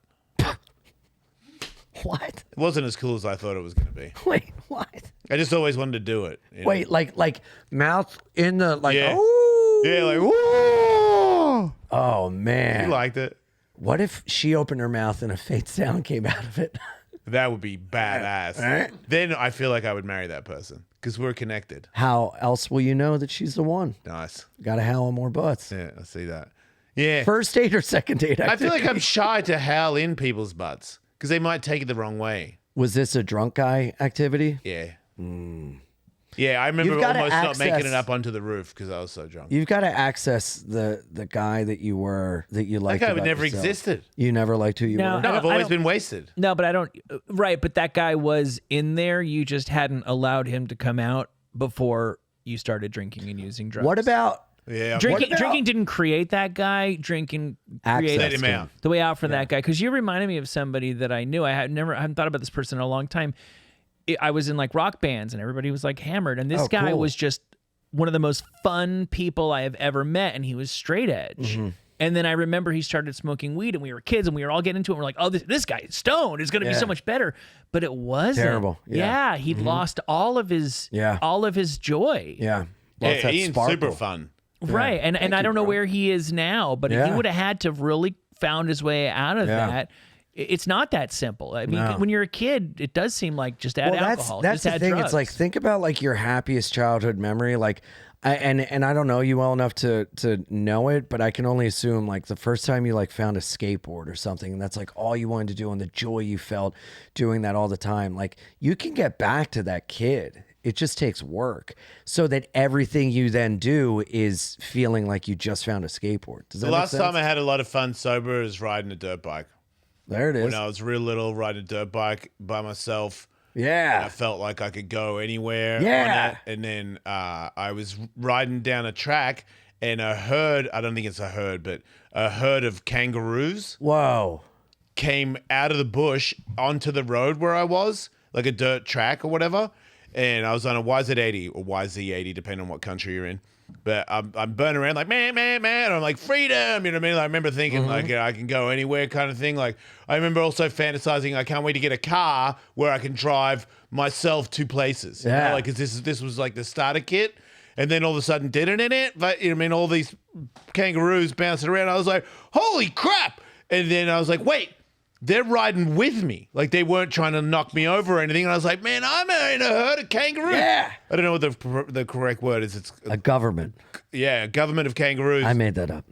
What? It wasn't as cool as I thought it was gonna be. Wait, what? I just always wanted to do it. you know? Wait, like mouth in the, like, Yeah. oh. Yeah, like, whoa. Oh, man. You liked it. What if she opened her mouth and a faint sound came out of it? That would be badass. Right? Then I feel like I would marry that person because we're connected. How else will you know that she's the one? Nice. Gotta howl on more butts. Yeah, I see that. Yeah. First date or second date? I feel like I'm shy to howl in people's butts because they might take it the wrong way. Was this a drunk guy activity? Yeah. Yeah, I remember You've gotta almost not making it access- up onto the roof because I was so drunk. You've got to access the guy that you liked. That guy would about never yourself. existed. You never liked who you No. were. No, I I've don't- always been wasted. No, but I don't. Right, but that guy was in there. You just hadn't allowed him to come out before you started drinking and using drugs. What about Yeah. drinking? about- Drinking didn't create that guy. Drinking created Let him out. the way out for that guy. Because you reminded me of somebody that I knew. I hadn't thought about this person in a long time. I was in like rock bands and everybody was like hammered, and this Oh, guy cool. was just one of the most fun people I have ever met, and he was straight edge. Mm-hmm. And then I remember he started smoking weed, and we were kids, and we were all getting into it. And we're like, "Oh, this guy is stoned. It's going to be Yeah. so much better." But it wasn't. Terrible. Yeah. He'd lost all of his Yeah. joy. Yeah. Yeah, Lost that Ian's sparkle. super fun. Right. And I don't know where he is now, but Yeah. he would have had to have really found his way out of Yeah. that. It's not that simple. I mean, No. when you're a kid, it does seem like just add alcohol. That's just the add thing. drugs. It's like, think about like your happiest childhood memory. Like, and I don't know you well enough to know it, but I can only assume like the first time you like found a skateboard or something, and that's like all you wanted to do, and the joy you felt doing that all the time. Like, you can get back to that kid. It just takes work, so that everything you then do is feeling like you just found a skateboard. Does that The make last sense? time I had a lot of fun sober is riding a dirt bike. There it is. When I was real little, riding a dirt bike by myself. I Yeah. felt like I could go anywhere Yeah. on it. And then I was riding down a track and a herd, I don't think it's a herd, but a herd of kangaroos Whoa. came out of the bush onto the road where I was, like a dirt track or whatever. And I was on a YZ80 or YZ80, depending on what country you're in. But I'm burning around like, man. I'm like, freedom. You know what I mean? I remember thinking like, I can go anywhere kind of thing. Like, I remember also fantasizing, I can't wait to get a car where I can drive myself to places. You know? Yeah. Like, 'cause this was like the starter kit. And then all of a sudden, but you know what I mean? All these kangaroos bouncing around. I was like, holy crap. And then I was like, wait. They're riding with me. Like, they weren't trying to knock me over or anything. And I was like, man, I'm in a herd of kangaroos. Yeah. I don't know what the correct word is. It's, A government. yeah, a government of kangaroos. I made that up.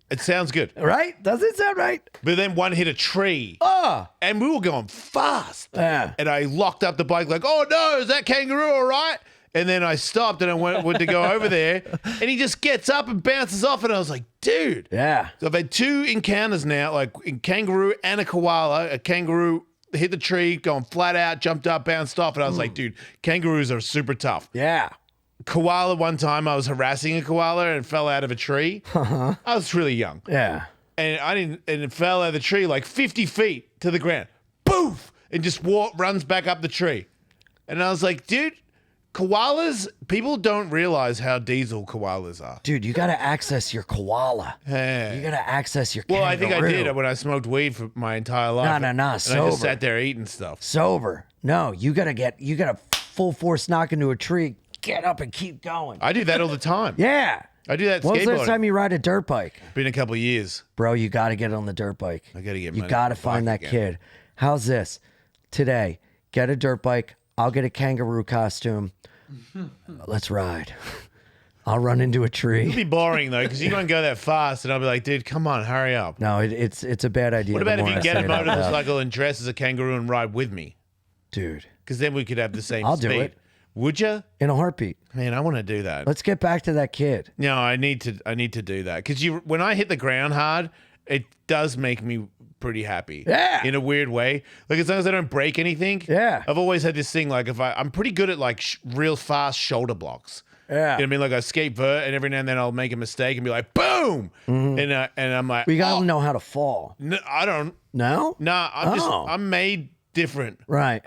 It sounds good. Right? Does it sound right? But then one hit a tree. Oh. And we were going fast. Yeah. And I locked up the bike like, oh, no, is that kangaroo all right? And then I stopped and I went to go over there. And he just gets up and bounces off. And I was like, dude. Yeah. So I've had two encounters now, like a kangaroo and a koala. A kangaroo hit the tree, going flat out, jumped up, bounced off. And I was like, dude, kangaroos are super tough. Yeah. Koala, one time I was harassing a koala and fell out of a tree. I was really young. Yeah. And it fell out of the tree like 50 feet to the ground. Boof! and just runs back up the tree. And I was like, dude, koalas, people don't realize how diesel koalas are. Dude, you got to access your koala. Yeah. You got to access your Well, kangaroo. I think I did when I smoked weed for my entire life. No, And I sober. just sat there eating stuff. Sober. No, you got to full force knock into a tree, get up and keep going. I do that all the time. Yeah. I do that When was the last skateboarding. time you ride a dirt bike? Been a couple of years. Bro, you got to get on the dirt bike. I got to get You money got to for the find that bike again. kid. How's this? Today, get a dirt bike. I'll get a kangaroo costume. Let's ride. I'll run into a It'll tree. be boring though, because you won't go that fast, and I'll be like, dude, come on, hurry up. No, it's a bad idea. What the about if more you I get say a it out loud. motorcycle and dress as a kangaroo and ride with me? Dude, Because then we could have the same I'll speed. do it. Would you? in a heartbeat. Man, I want to do that. Let's get back to that kid. No, I need to do that, because when I hit the ground hard, it does make me pretty happy. Yeah. In a weird way. Like, as long as I don't break anything. Yeah. I've always had this thing, like, if I'm pretty good at like real fast shoulder blocks. Yeah. You know what I mean? Like, I skate vert, and every now and then I'll make a mistake and be like, boom! And I'm like, We got to oh, know how to fall. no, I don't. No? Nah, Oh. I'm made different. Right.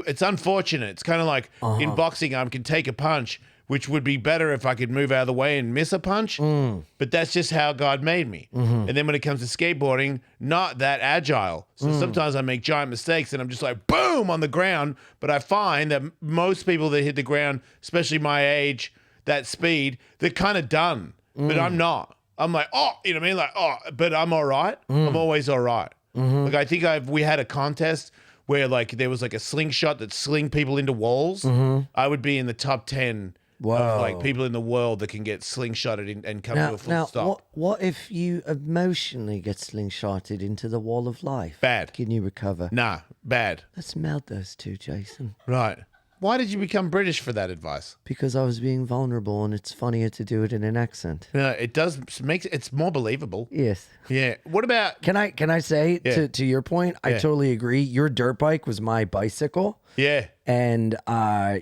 It's unfortunate. It's kind of like in boxing, I can take a punch, which would be better if I could move out of the way and miss a punch. But that's just how God made me. And then when it comes to skateboarding, not that agile. So sometimes I make giant mistakes and I'm just like, boom, on the ground. But I find that most people that hit the ground, especially my age, that speed, they're kind of done. But I'm not. I'm like, oh, you know what I mean? Like, oh, but I'm all right. I'm always all right. Like, I think we had a contest where like there was like a slingshot that sling people into walls. I would be in the top 10 of like people in the world that can get slingshotted and come to a full stop. What if you emotionally get slingshotted into the wall of life? Bad. Can you recover? Nah, bad. Let's melt those two, Jason. Right. Why did you become British for that advice? Because I was being vulnerable and it's funnier to do it in an accent. It does make it's more believable. Yes. Yeah. What about? Can I say Yeah. to your point, I Yeah. totally agree. Your dirt bike was my bicycle. Yeah. And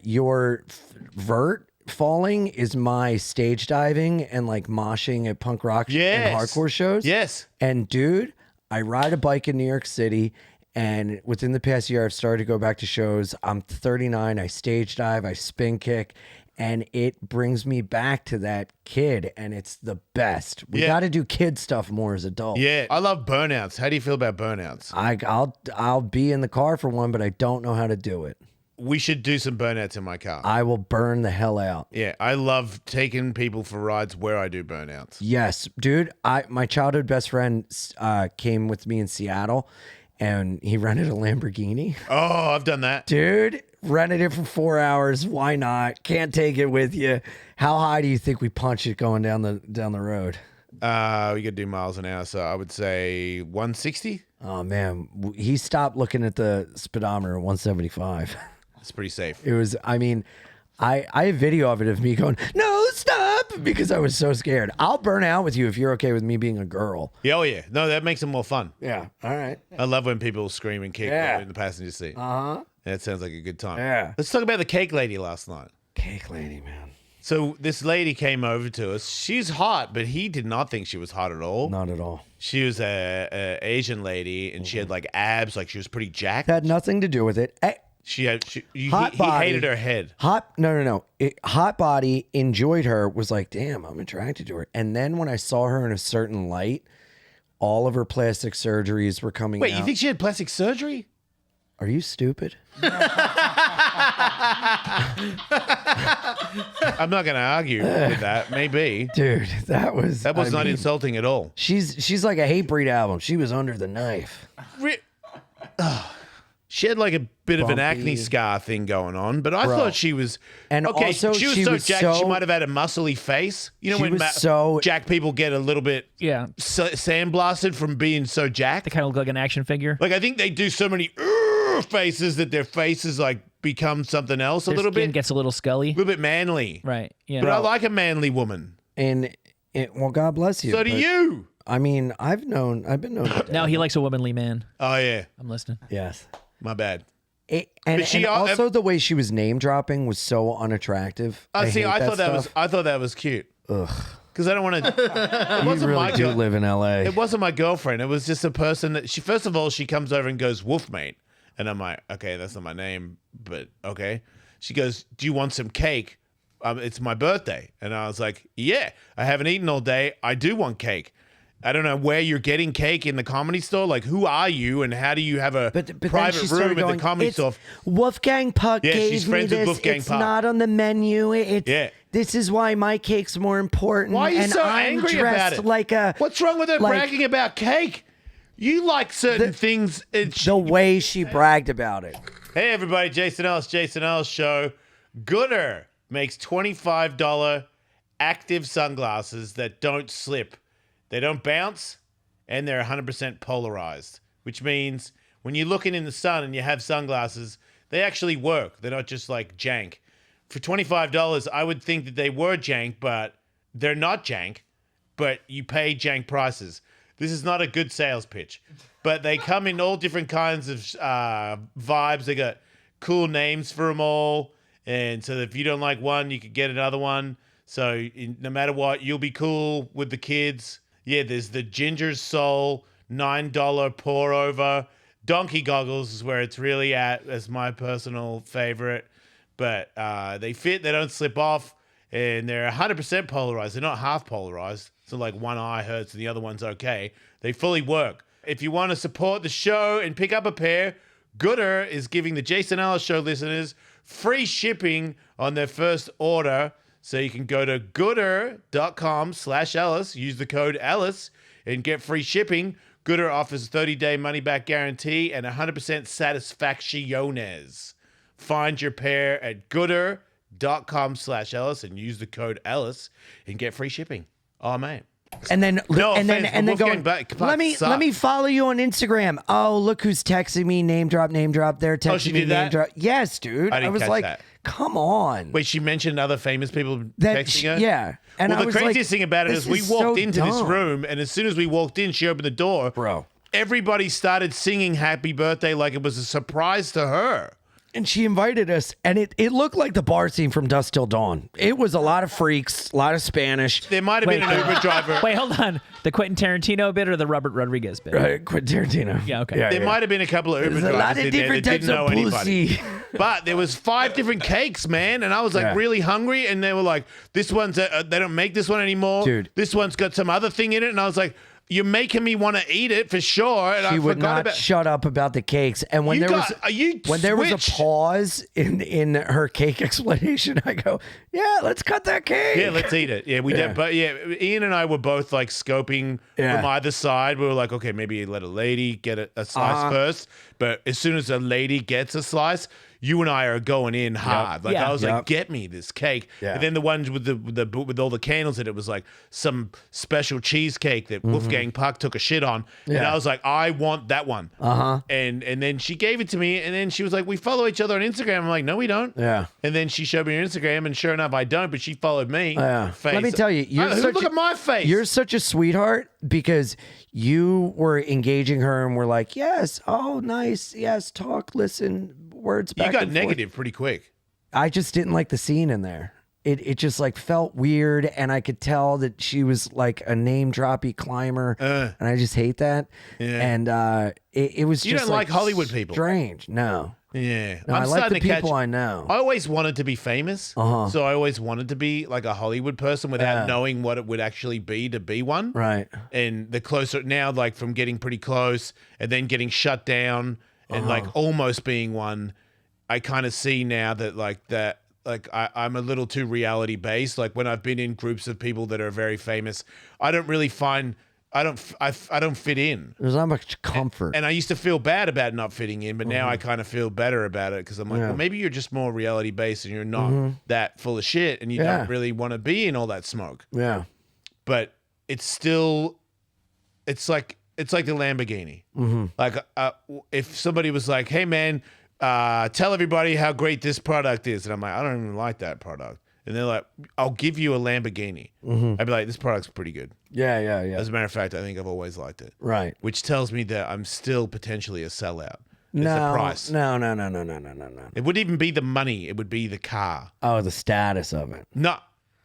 your vert falling is my stage diving and like moshing at punk rock and Yes. hardcore shows. Yes. And dude, I ride a bike in New York City, and within the past year, I've started to go back to shows. I'm 39. I stage dive. I spin kick. And it brings me back to that kid, and it's the best. We Yeah. got to do kid stuff more as adults. Yeah. I love burnouts. How do you feel about burnouts? I'll be in the car for one, but I don't know how to do it. We should do some burnouts in my car. I will burn the hell out. Yeah. I love taking people for rides where I do burnouts. Yes, dude. My childhood best friend came with me in Seattle, and he rented a Lamborghini. Oh, I've done that. Dude, rented it for 4 hours. Why not? Can't take it with you. How high do you think we punch it going down the road? We got to do miles an hour, so I would say 160. Oh man, he stopped looking at the speedometer at 175. It's pretty safe. It was. I mean, I have video of it of me going, no, stop, because I was so scared. I'll burn out with you if you're okay with me being a girl. Yeah, oh yeah. No, that makes it more fun. Yeah. All right. I love when people scream and kick Yeah. in the passenger seat. Uh huh. That sounds like a good time. Yeah. Let's talk about the cake lady last night. Cake lady, man. So this lady came over to us. She's hot, but he did not think she was hot at all. Not at all. She was a Asian lady, and she had like abs, like she was pretty jacked. Had nothing to do with it. He Hot body. hated her head. No. Hot body, enjoyed her, was like, damn, I'm attracted to her. And then when I saw her in a certain light, all of her plastic surgeries were coming Wait, out. you think she had plastic surgery? Are you stupid? I'm not going to argue with that. Maybe Dude, that was not insulting at all. She's like a hate breed album. She was under the knife. She had like a bit of an Bumpy. acne scar thing going on, but I Bro. thought she was And okay. also, she was she so was jacked. She so- might have had a muscly face. You know She when was so- jacked people get a little bit Yeah. sandblasted from being so jacked. They kind of look like an action figure. Like I think they do so many faces that their faces like become something else a Their little skin bit, gets a little scully. a little bit manly. Right. Yeah. But I like a manly woman. And well, God bless you. So do but, you. I mean, I've been known. Now he likes a womanly man. Oh yeah, I'm listening. Yes. my bad. And But she also the way she was name dropping was so unattractive. I see. hate I thought stuff. I thought that was cute. Ugh. Because I don't want to. It You wasn't really my do live in L.A. It wasn't my girlfriend. It was just a person that first of all, she comes over and goes, "Woof, mate." And I'm like, okay, that's not my name, but okay. She goes, do you want some cake? It's my birthday. And I was like, yeah, I haven't eaten all day. I do want cake. I don't know where you're getting cake in the comedy store. Like, who are you, and how do you have a private room at the comedy store? Wolfgang Puck Yeah, she's gave me friends with this. Wolfgang It's Puck. not on the menu. Yeah. This is why my cake's more important. Why are you and so I'm angry dressed about it? Like a, What's wrong with her bragging about cake? You like certain things. the way she bragged about it. Hey, everybody. Jason Ellis Show. Gooder makes $25 active sunglasses that don't slip. They don't bounce, and they're 100% polarized, which means when you're looking in the sun and you have sunglasses, they actually work. They're not just like jank. For $25, I would think that they were jank, but they're not jank, but you pay jank prices. This is not a good sales pitch, but they come in all different kinds of vibes. They got cool names for them all. And so if you don't like one, you could get another one. So no matter what, you'll be cool with the kids. Yeah, there's the Ginger Soul $9 pour over. Donkey Goggles is where it's really at as my personal favorite. But they fit, they don't slip off, and they're 100% polarized. They're not half polarized. So like one eye hurts and the other one's okay. They fully work. If you want to support the show and pick up a pair, Gooder is giving the Jason Ellis Show listeners free shipping on their first order. So you can go to gooder.com/Ellis, use the code Ellis, and get free shipping. Gooder offers 30-day money-back guarantee and 100% satisfacciones. Find your pair at gooder.com/Ellis and use the code Ellis and get free shipping. Oh, man. And then No and offense, then but going, Wolfgang Puck let me sucks. follow you on Instagram. Oh, look who's texting me. Name drop. They're texting she me. did Name that? drop. Yes, dude. I didn't was catch like, that. come on. Wait, she mentioned other famous people That texting her? yeah. And Well, I the was craziest like, thing about it this is we so walked into this dumb. room, and as soon as we walked in, she opened the door. Bro. Everybody started singing Happy Birthday like it was a surprise to her. And she invited us, and it looked like the bar scene from Dusk Till Dawn. It was a lot of freaks, a lot of Spanish. There might have been an Uber driver. Wait, hold on. The Quentin Tarantino bit or the Robert Rodriguez bit? Quentin Tarantino. Yeah, okay. There might have been a couple of Uber There's a lot drivers of in there different that types didn't know of anybody. pussy. But there was 5 different cakes, man, and I was like Yeah. really hungry, and they were like, "This one's they don't make this one anymore, Dude. This one's got some other thing in it," and I was like, "You're making me want to eat it for sure." And She I would forgot not about. shut up about the cakes. And when You there got- are you was a switched? pause in her cake explanation, I go, "Yeah, let's cut that cake." Yeah, let's eat it. Yeah, we Yeah. did. But yeah, Ian and I were both like scoping Yeah. from either side. We were like, okay, maybe let a lady get a slice first. But as soon as a lady gets a slice, you and I are going in hard. Like Yeah. I was like, Yep. get me this cake. Yeah. And then the ones with with all the candles in it was like some special cheesecake that Wolfgang Puck took a shit on. And Yeah. I was like, I want that one. And then she gave it to me, and then she was like, we follow each other on Instagram. I'm like, no, we don't. Yeah. And then she showed me her Instagram, and sure enough, I don't. But she followed me. Yeah. Face. Let me tell you, Look at my face. You're such a sweetheart because you were engaging her and were like, "Yes, oh, nice, yes, talk, listen, words back." You got and forth." negative pretty quick. I just didn't like the scene in there. It just like felt weird, and I could tell that she was like a name droppy climber, and I just hate that. Yeah. And it was You just don't like Hollywood people. Strange, no. Yeah, No, I'm I like starting the to catch. people I know. I always wanted to be famous, Uh-huh. so I always wanted to be like a Hollywood person without knowing what it would actually be to be one. Right. And the closer now, like from getting pretty close and then getting shut down and like almost being one, I kind of see now that I'm a little too reality based. Like when I've been in groups of people that are very famous, I don't really find I don't fit in. There's not much comfort. And I used to feel bad about not fitting in, but now I kind of feel better about it because I'm like, well, maybe you're just more reality based and you're not that full of shit and you Yeah. don't really want to be in all that smoke. yeah. But it's still, it's like the Lamborghini. Like if somebody was like, hey man, tell everybody how great this product is. And I'm like, I don't even like that product. And they're like, I'll give you a Lamborghini. I'd be like, this product's pretty good. Yeah. As a matter of fact, I think I've always liked it. Right. Which tells me that I'm still potentially a sellout. It's No. the price. No. It wouldn't even be the money. It would be the car. Oh, the status of it. No.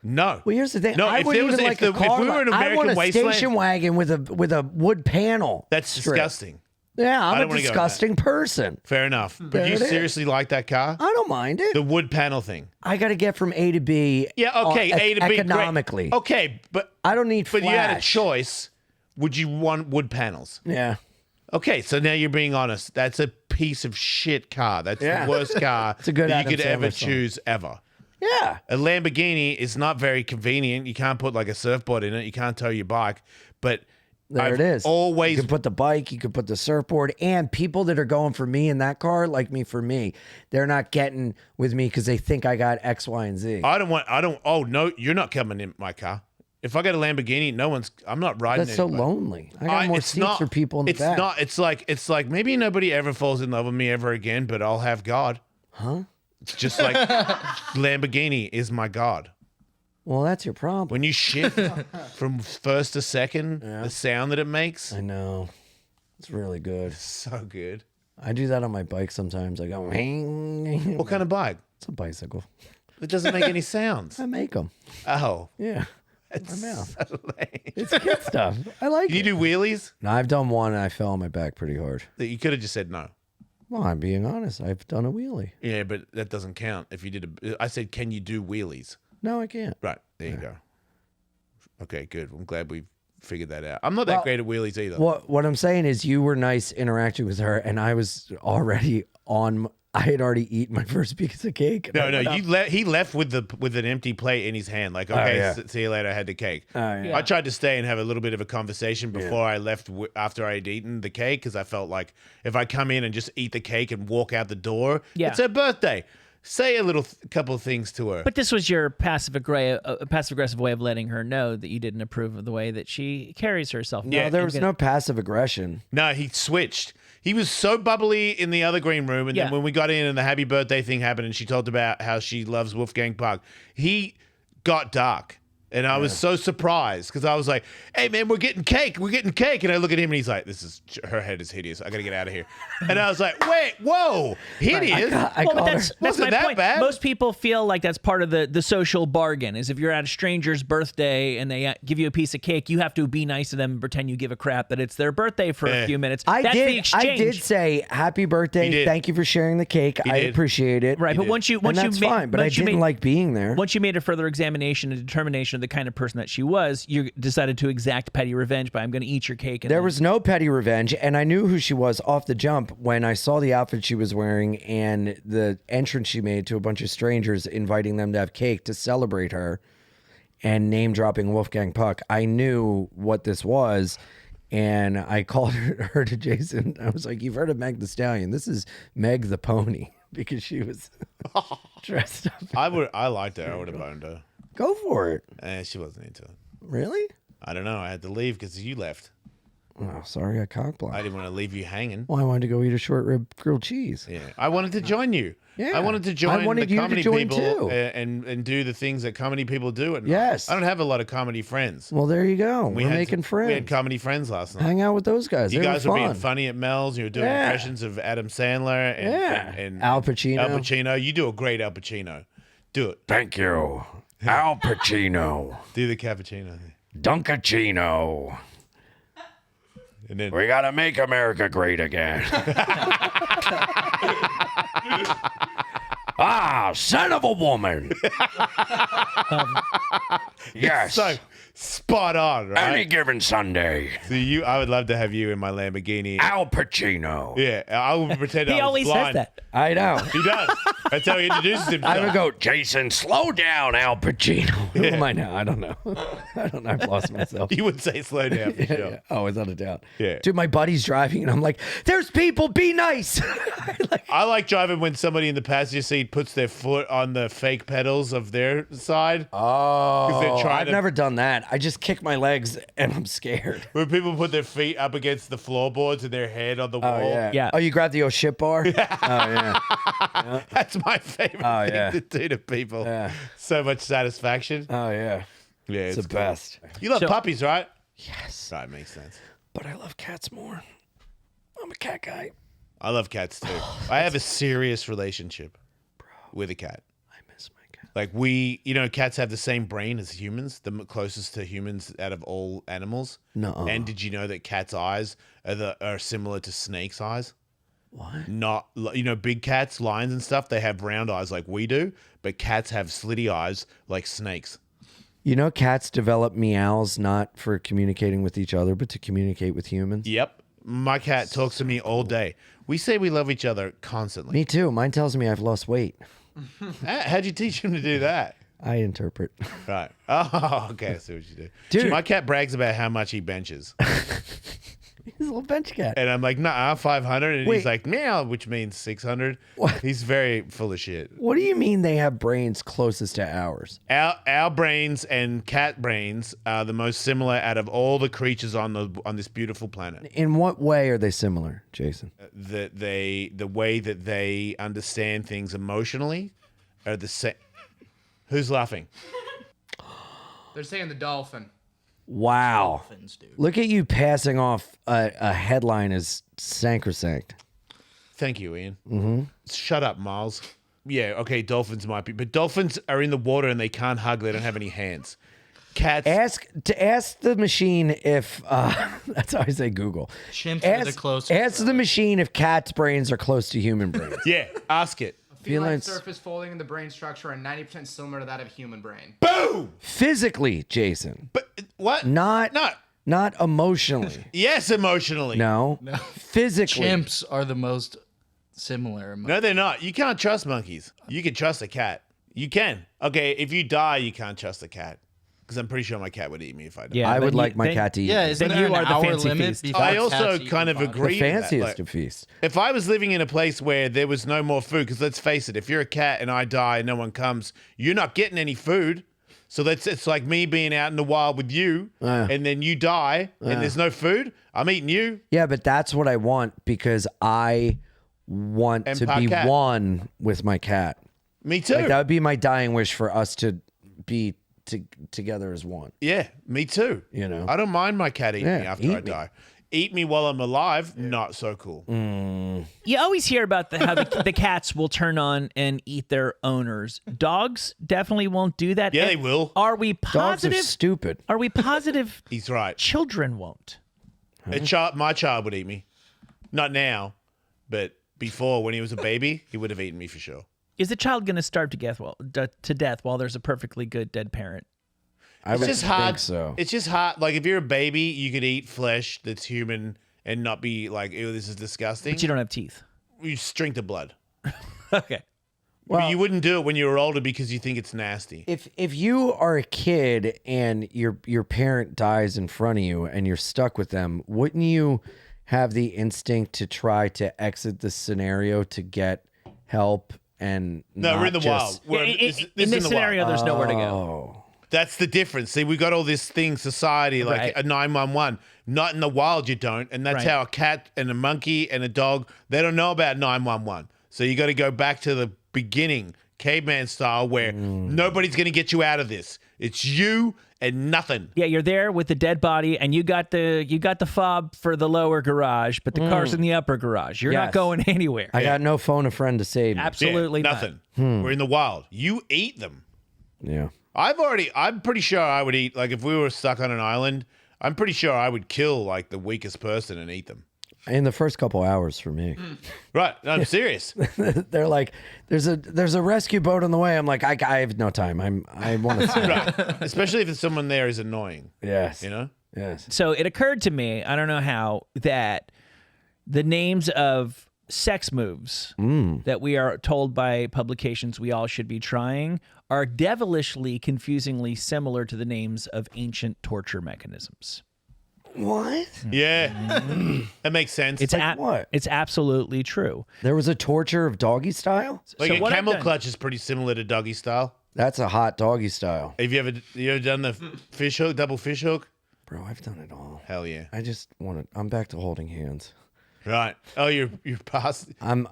Well, here's the thing. No, I if wouldn't there was even like a if car. we were in I want American a Wasteland, station wagon with a wood panel. that's strip. disgusting. Yeah, I I'm don't a wanna go on disgusting person. Fair enough. But There you it is. seriously like that car? I don't mind it. The wood panel thing. I got to get from A to B. Yeah, okay, A to B. great. Economically. Okay, but I don't need But you had a flash. choice. Would you want wood panels? Yeah. Okay, so now you're being honest. That's a piece of shit car. That's Yeah. the worst car It's a good that Adam you could ever Sandler song. choose ever. Yeah. A Lamborghini is not very convenient. You can't put like a surfboard in it. You can't tow your bike. But There I've it is. always You can put the bike, you can put the surfboard, and people that are going for me in that car, like me for me, they're not getting with me because they think I got X, Y, and Z. Oh no, you're not coming in my car. If I got a Lamborghini, I'm not riding. That's so anybody. lonely. I got more it's seats not- for people in the it's back. not. It's like maybe nobody ever falls in love with me ever again, but I'll have God. Huh? It's just like Lamborghini is my God. Well, that's your problem. When you shift from first to second, the sound that it makes, I know. It's really good. so good. I do that on my bike sometimes. I go, What kind of bike? it's a bicycle. It doesn't make any sounds. I make them. Oh, Yeah. it's my mouth. so lame. It's kid stuff. I like Can you it. do wheelies? No, I've done one and I fell on my back pretty hard. You could have just said no. Well, I'm being honest. I've done a wheelie. Yeah, but that doesn't count. If you did I said, can you do wheelies? No, I can't. Right. There you go. Okay, good. I'm glad we figured that out. I'm not that great at wheelies either. What I'm saying is you were nice interacting with her, and I was already on. I had already eaten my first piece of cake. and No, I no. went up. He left with an empty plate in his hand. Like, okay, yeah. see you later. I had the cake. yeah. I tried to stay and have a little bit of a conversation before I left after I had eaten the cake because I felt like if I come in and just eat the cake and walk out the door, it's her birthday. Say a couple of things to her. But this was your passive aggressive way of letting her know that you didn't approve of the way that she carries herself. No, there was no passive aggression. No, he switched. He was so bubbly in the other green room, and then when we got in and the happy birthday thing happened, and she talked about how she loves Wolfgang Puck, he got dark. And I was so surprised because I was like, hey, man, we're getting cake. And I look at him and he's like, her head is hideous. I got to get out of here. And I was like, wait, whoa, hideous? That's Wasn't my that point. bad? Most people feel like that's part of the social bargain is if you're at a stranger's birthday and they give you a piece of cake, you have to be nice to them and pretend you give a crap that it's their birthday for a few minutes. That's the I exchange. did say happy birthday. Thank you for sharing the cake. I appreciate it. Right, but once you that's fine. But I didn't like being there. Once you made a further examination and determination of the kind of person that she was, you decided to exact petty revenge by I'm going to eat your cake. And There was no petty revenge, and I knew who she was off the jump when I saw the outfit she was wearing and the entrance she made to a bunch of strangers, inviting them to have cake to celebrate her and name dropping Wolfgang Puck. I knew what this was, and I called her to Jason. I was like, "You've heard of Meg the Stallion? This is Meg the Pony," because she was dressed up. I liked her. I would have boned her. Go for it. She wasn't into it. Really? I don't know. I had to leave because you left. Oh, sorry, I cockblocked. I didn't want to leave you hanging. Well, I wanted to go eat a short rib grilled cheese. Yeah, I wanted to join you. Yeah. I wanted to join wanted the you to comedy join people too. and do the things that comedy people do. And Yes. I don't have a lot of comedy friends. Well, there you go. We're making friends. We had comedy friends last night. Hang out with those guys. You They guys were were being fun. funny at Mel's. You were doing impressions of Adam Sandler and Al Pacino. Al Pacino. You do a great Al Pacino. Do it. Thank you. Al Pacino. Do the cappuccino. Dunkachino. And then We gotta make America great again. Son of a woman. Yes. so spot on, right? Any given Sunday. So I would love to have you in my Lamborghini. Al Pacino. Yeah, I would pretend I He was always blind. says that. I know. He does. That's how he introduces himself. I would go, Jason, slow down, Al Pacino. Who am I now? I don't know. I've lost myself. You would say slow down for sure. Yeah. Oh, without a doubt. Yeah. Dude, my buddy's driving, and I'm like, there's people, be nice. I like driving when somebody in the passenger seat puts their foot on the fake pedals of their side. Oh, they're trying I've to- never done that. I just kick my legs, and I'm scared. When people put their feet up against the floorboards and their head on the Oh, wall. yeah. Yeah. Oh, you grabbed the old shit bar? Oh, yeah. That's my favorite Oh, thing yeah. to do to people. Yeah. So much satisfaction. Oh, yeah. Yeah, It's the cool. best. You love So- puppies, right? Yes. That makes sense. But I love cats more. I'm a cat guy. I love cats too. I have a serious relationship with a cat. I miss my cat. Like cats have the same brain as humans, closest to humans out of all animals. Nuh-uh. And did you know that cats' eyes are similar to snakes' eyes? What? Not, big cats, lions and stuff, they have round eyes like we do, but cats have slitty eyes like snakes. You know, cats develop meows not for communicating with each other, but to communicate with humans. Yep. My cat talks to me all day. We say we love each other constantly. Me too. Mine tells me I've lost weight. How'd you teach him to do that? I interpret. Right. Oh, okay. I see what you do. Dude. My cat brags about how much he benches. He's a little bench cat. And I'm like, nah, 500. And Wait. he's like, meow, which means 600. What? He's very full of shit. What do you mean they have brains closest to ours? Our brains and cat brains are the most similar out of all the creatures on this beautiful planet. In what way are they similar, Jason? The way that they understand things emotionally are the same. Who's laughing? They're saying the dolphin. Wow. Dolphins, dude. Look at you passing off a headline as sacrosanct. Thank you, Ian. Mm-hmm. Shut up, Miles. Yeah, okay, dolphins might be, but dolphins are in the water and they can't hug. They don't have any hands. Cats. Ask the machine if that's how I say Google. Chimps are the closest. Ask the machine if cats' brains are close to human brains. Yeah, ask it. Feline Feelings- surface folding in the brain structure are 90% similar to that of human brain. Boom. Physically, Jason. But what? Not No. not emotionally. Yes, emotionally. No. Physically. Chimps are the most similar. No, they're not. You can't trust monkeys. You can trust a cat. You can. Okay, if you die, you can't trust a cat. Because I'm pretty sure my cat would eat me if I died. Yeah, I would then like you- my then- cat to eat. Yeah, me. isn't Then there you an are the hour fancy limit feast. before I cats also eat kind your of body? the agree with that. fanciest Like, of feasts. if I was living in a place where there was no more food, because let's face it, if you're a cat and I die and no one comes, you're not getting any food. So it's like me being out in the wild with you, and then you die and there's no food. I'm eating you. Yeah, but that's what I want because I want to Empire be cat. one with my cat. Me too. Like that would be my dying wish for us to be together as one. Yeah, me too. You know? I don't mind my cat eating me Yeah, after eat I me. die. Eat me while I'm alive, not so cool. You always hear about how the cats will turn on and eat their owners. Dogs definitely won't do that. Yeah, And they will. Are we Dogs positive? are stupid. Are we positive He's right. children won't? My child would eat me. Not now, but before when he was a baby, he would have eaten me for sure. Is the child going to starve to death while there's a perfectly good dead parent? I It's would just think hard. so. It's just hard. Like if you're a baby, you could eat flesh that's human and not be like, ew, this is disgusting. But you don't have teeth. You just drink the blood. Okay. But you wouldn't do it when you were older because you think it's nasty. If you are a kid and your parent dies in front of you and you're stuck with them, wouldn't you have the instinct to try to exit the scenario to get help and No, we're in the wild. We're, In this in is this the scenario, wild. there's nowhere to go. Oh. That's the difference. See, we got all this thing, society, like Right. a 911. Not in the wild, you don't. And that's Right. how a cat and a monkey and a dog, they don't know about 911. So you got to go back to the beginning, caveman style, where nobody's going to get you out of this. It's you and nothing. Yeah, you're there with the dead body, and you got the fob for the lower garage, but the car's in the upper garage. You're not Yes. going anywhere. I got no phone a friend to save me. Absolutely Yeah, not. nothing. We're in the wild. You eat them. Yeah. I'm pretty sure I would eat, like if we were stuck on an island, I'm pretty sure I would kill like the weakest person and eat them. In the first couple hours for me. Right. No, I'm serious. They're like, there's a rescue boat on the way. I'm like, I have no time. I want to see. Right. Especially if someone there is annoying, Yes. you know? Yes. So it occurred to me, I don't know how, that the names of sex moves that we are told by publications we all should be trying are devilishly, confusingly similar to the names of ancient torture mechanisms. What? Yeah. That makes sense. It's what? It's absolutely true. There was a torture of doggy style? like so a what I've camel done- clutch is pretty similar to doggy style. That's a hot doggy style. Have you ever done the fish hook, double fish hook? Bro, I've done it all. Hell yeah. I just want to, I'm back to holding hands. Right. Oh, you're past.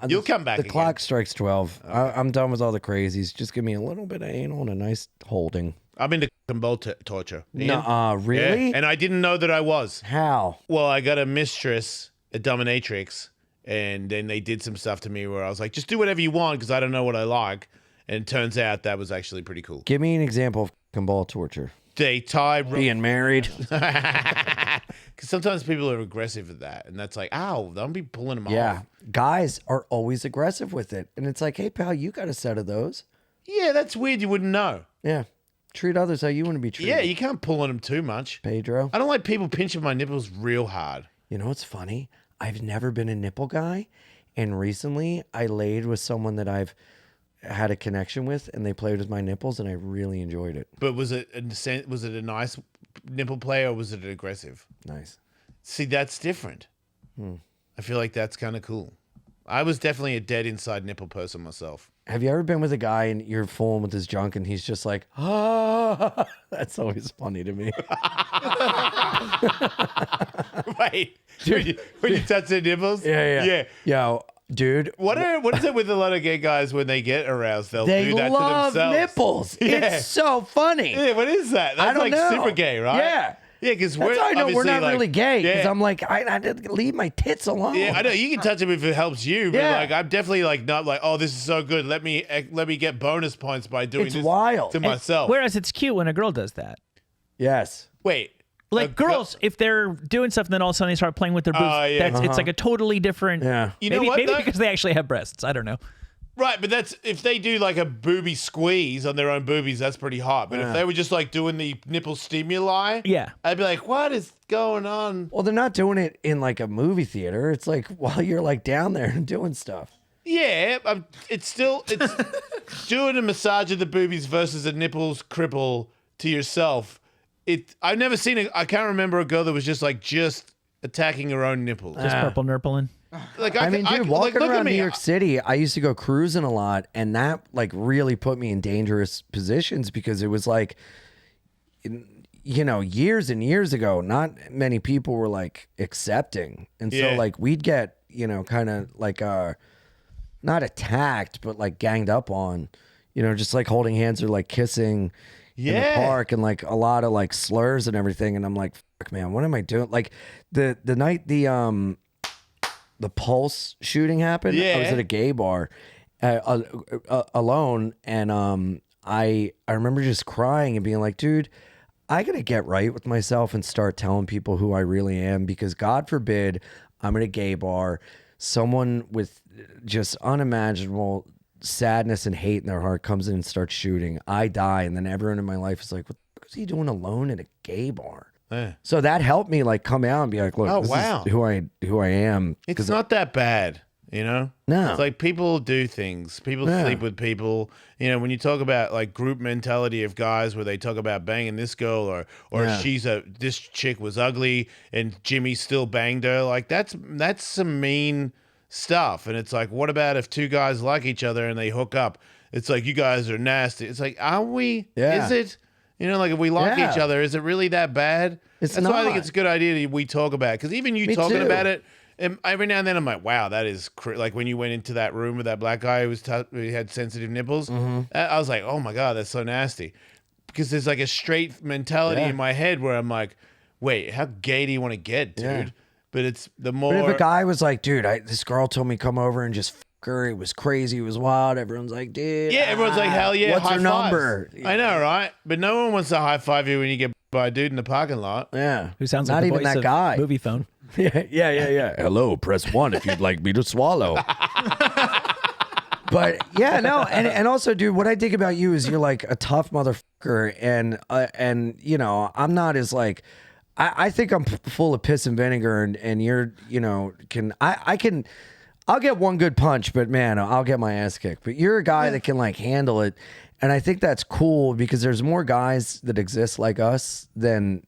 You'll come back The again. clock strikes 12. I'm done with all the crazies. Just give me a little bit of anal and a nice holding. I'm into bowl torture. Ian? Nuh-uh, really? Yeah. And I didn't know that I was. How? Well, I got a mistress, a dominatrix, and then they did some stuff to me where I was like, just do whatever you want because I don't know what I like. And it turns out that was actually pretty cool. Give me an example of fucking ball torture. They tie Being married. because sometimes people are aggressive with that, and that's like, ow, don't be pulling them Yeah. off. Guys are always aggressive with it. And it's like, hey, pal, you got a set of those. Yeah, that's weird. You wouldn't know. Yeah. Treat others how you want to be treated. Yeah, you can't pull on them too much. Pedro. I don't like people pinching my nipples real hard. You know what's funny? I've never been a nipple guy. And recently I laid with someone that I've had a connection with, and they played with my nipples, and I really enjoyed it. But was it a nice nipple play, or was it aggressive? Nice. See, that's different. I feel like that's kind of cool. I was definitely a dead inside nipple person myself. Have you ever been with a guy and you're fooling with his junk and he's just like, ah? That's always funny to me. Wait, when you touch their nipples? Yeah. Yo, dude. What is it with a lot of gay guys when they get aroused? They'll They do that love to themselves. nipples. Yeah. It's so funny. Yeah, what is that? That's I don't like know. super gay, right? Yeah. Yeah, because That's how I know we're not like, really gay. Because Yeah. I'm like, I leave my tits alone. Yeah, I know you can touch them if it helps you, but Yeah. like I'm definitely like not like, oh, this is so good. Let me get bonus points by doing It's this wild. to myself. Whereas it's cute when a girl does that. Yes. Wait, Like girls, if they're doing stuff and then all of a sudden they start playing with their boobs, Oh, yeah. it's like a totally different. Yeah. You know maybe, what, Maybe though? because they actually have breasts. I don't know. right, but that's if they do like a booby squeeze on their own boobies, that's pretty hot. But if they were just like doing the nipple stimuli, Yeah. I'd be like, what is going on? Well, they're not doing it in like a movie theater. It's like while you're like down there and doing stuff. Yeah, it's doing a massage of the boobies versus a nipples cripple to yourself. I've never seen it. I can't remember a girl that was just attacking her own nipples. Just purple nurpling. Like I mean, dude, walking look at around me. New York City, I used to go cruising a lot, and that like really put me in dangerous positions because it was like, you know, years and years ago, not many people were like accepting, and so Yeah. like we'd get, you know, kind of like not attacked, but like ganged up on, you know, just like holding hands or like kissing in the Yeah. park, and like a lot of like slurs and everything, and I'm like, fuck, man, what am I doing? Like the night the Pulse shooting happened, I was Yeah. at a gay bar alone, and I remember just crying and being like, dude, I gotta get right with myself and start telling people who I really am, because God forbid I'm at a gay bar, someone with just unimaginable sadness and hate in their heart comes in and starts shooting, I die, and then everyone in my life is like, what the fuck is he doing alone at a gay bar? Yeah. So that helped me like come out and be like, look, Oh, this wow. is who I am. It's not that bad, you know? No. It's like people do things. People Yeah. sleep with people. You know, when you talk about like group mentality of guys where they talk about banging this girl or Yeah. this chick was ugly and Jimmy still banged her, like that's some mean stuff. And it's like, what about if two guys like each other and they hook up? It's like, you guys are nasty. It's like, are we? Yeah. Is it? You know, like if we like Yeah. each other, is it really that bad? It's That's why I think not. it's a good idea that we talk about it. Because even you Me talking too. about it, and every now and then I'm like, wow, that is like when you went into that room with that black guy who had sensitive nipples. Mm-hmm. I was like, oh my God, that's so nasty. Because there's like a straight mentality Yeah. in my head where I'm like, wait, how gay do you want to get, dude? Yeah. But it's the more. But if a guy was like, dude, this girl told me come over and just fuck her, it was crazy, it was wild, everyone's like, dude. yeah, everyone's like, hell yeah, what's high her fives. number? I know, right? But no one wants to high five you when you get by a dude in the parking lot. Yeah. Who sounds not like the even voice that of guy. Movie phone. Yeah. Hello, press 1 if you'd like me to swallow. But yeah, no, and also, dude, what I dig about you is you're like a tough motherfucker, and you know, I'm not as like, I think I'm full of piss and vinegar, and you're, you know, I'll get one good punch, but man, I'll get my ass kicked. But you're a guy that can like handle it, and I think that's cool because there's more guys that exist like us than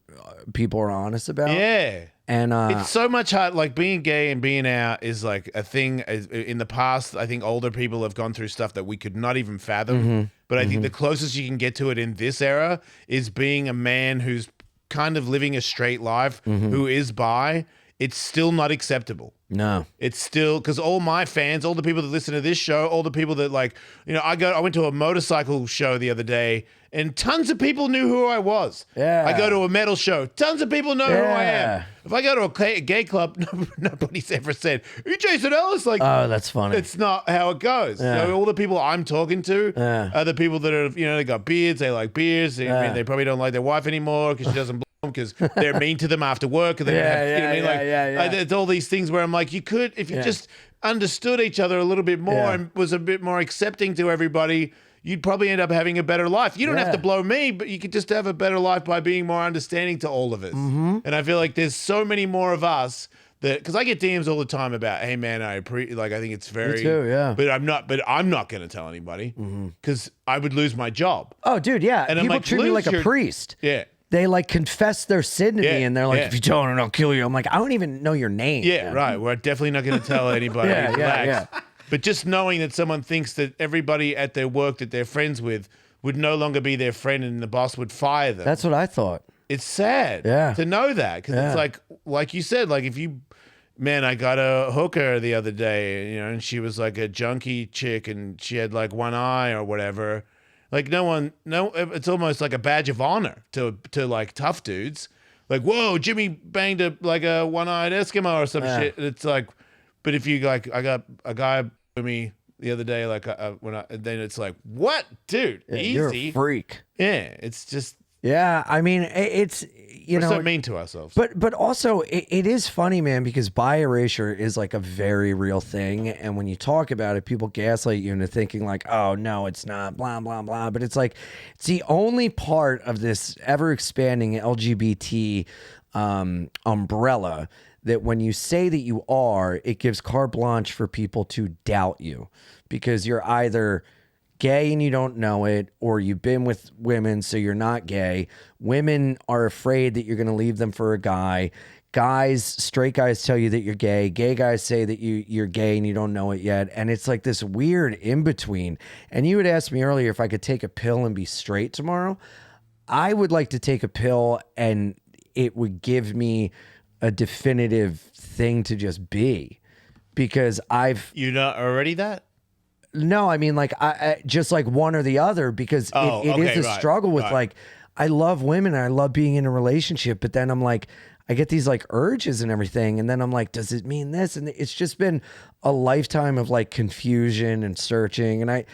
people are honest about. Yeah. And It's so much hard. Like being gay and being out is like a thing. In the past, I think older people have gone through stuff that we could not even fathom. But I think the closest you can get to it in this era is being a man who's kind of living a straight life, who is bi. it's still not acceptable. No. It's still because all my fans, all the people that listen to this show, all the people that like, I went to a motorcycle show the other day and tons of people knew who I was. Yeah. I go to a metal show, tons of people know who I am. Yeah. If I go to a gay club, nobody's ever said, "Are you Jason Ellis?" Like, Oh, that's funny. it's not how it goes. Yeah. All the people I'm talking to are the people that are, they got beards, they like beers. I mean, they probably don't like their wife anymore because she doesn't blow them because they're mean to them after work. And they don't have, you know what I mean? Like, it's all these things where I'm like, you could, if you just understood each other a little bit more and was a bit more accepting to everybody, you'd probably end up having a better life. You don't have to blow me, but you could just have a better life by being more understanding to all of us. Mm-hmm. And I feel like there's so many more of us that, because I get DMs all the time about, hey man, I think it's very, Me too, yeah. but I'm not going to tell anybody because I would lose my job. Oh, dude, yeah. And I'm People like, treat me like a lose your- priest. Yeah. They like confess their sin to Yeah, me, and they're like, yeah. "If you don't, I'll kill you." I'm like, I don't even know your name. Yeah, man. right. We're definitely not going to tell anybody. Yeah, Relax. yeah. But just knowing that someone thinks that everybody at their work that they're friends with would no longer be their friend and the boss would fire them. That's what I thought. It's sad to know that because it's like you said, like if you, man, I got a hooker the other day, and she was like a junkie chick and she had like one eye or whatever. Like it's almost like a badge of honor to like tough dudes. Like, whoa, Jimmy banged a one-eyed Eskimo or some shit. It's like, but if you like, I got a guy with me the other day, like then it's like, what, dude? Yeah, Easy. you're a freak. Yeah, it's just Yeah, I mean, it's we're so mean to ourselves. But also it is funny, man, because bi erasure is like a very real thing, and when you talk about it, people gaslight you into thinking like, oh no, it's not, blah blah blah. But it's like it's the only part of this ever expanding LGBT umbrella that when you say that you are, it gives carte blanche for people to doubt you because you're either gay and you don't know it, or you've been with women so you're not gay. Women are afraid that you're going to leave them for a guy. Guys, straight guys tell you that you're gay. Gay guys say that you're gay and you don't know it yet. And it's like this weird in-between. And you had asked me earlier if I could take a pill and be straight tomorrow. I would like to take a pill and it would give me a definitive thing to just be, because You're not already that? No, I mean, like, I just like one or the other, because it is a struggle with like, I love women and I love being in a relationship, but then I'm like, I get these like urges and everything. And then I'm like, does it mean this? And it's just been a lifetime of like confusion and searching. And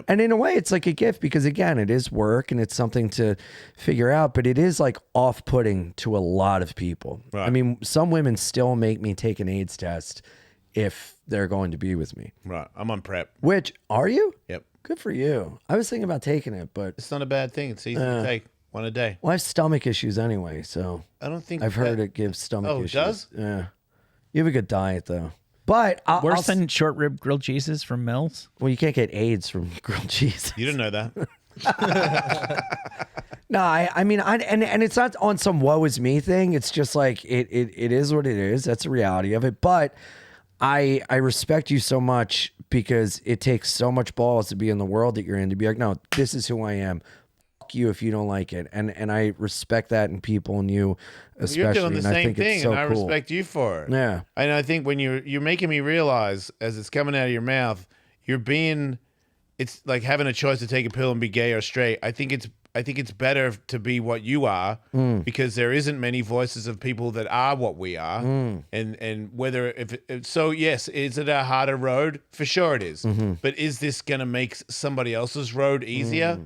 and in a way it's like a gift, because again, it is work and it's something to figure out, but it is like off-putting to a lot of people. Right. I mean, some women still make me take an AIDS test if they're going to be with me. Right. I'm on PrEP. Which, are you? Yep. Good for you. I was thinking about taking it, but It's not a bad thing. It's easy to take. One a day. well, I have stomach issues anyway, so I don't think I've heard it gives stomach Oh, it issues. does? Yeah. You have a good diet though. But Worse than short rib grilled cheeses from Mel's. well, you can't get AIDS from grilled cheese. You didn't know that. No, I mean, and it's not on some woe is me thing. It's just like it is what it is. That's the reality of it. But I respect you so much, because it takes so much balls to be in the world that you're in, to be like, no, this is who I am. Fuck you if you don't like it. And I respect that in people, and you especially. You're doing the and I same think it's thing, so and I cool. respect you for it. Yeah. And I think when you're making me realize, as it's coming out of your mouth, it's like having a choice to take a pill and be gay or straight. I think it's better to be what you are, because there isn't many voices of people that are what we are. And whether so yes, is it a harder road? For sure it is. But is this going to make somebody else's road easier?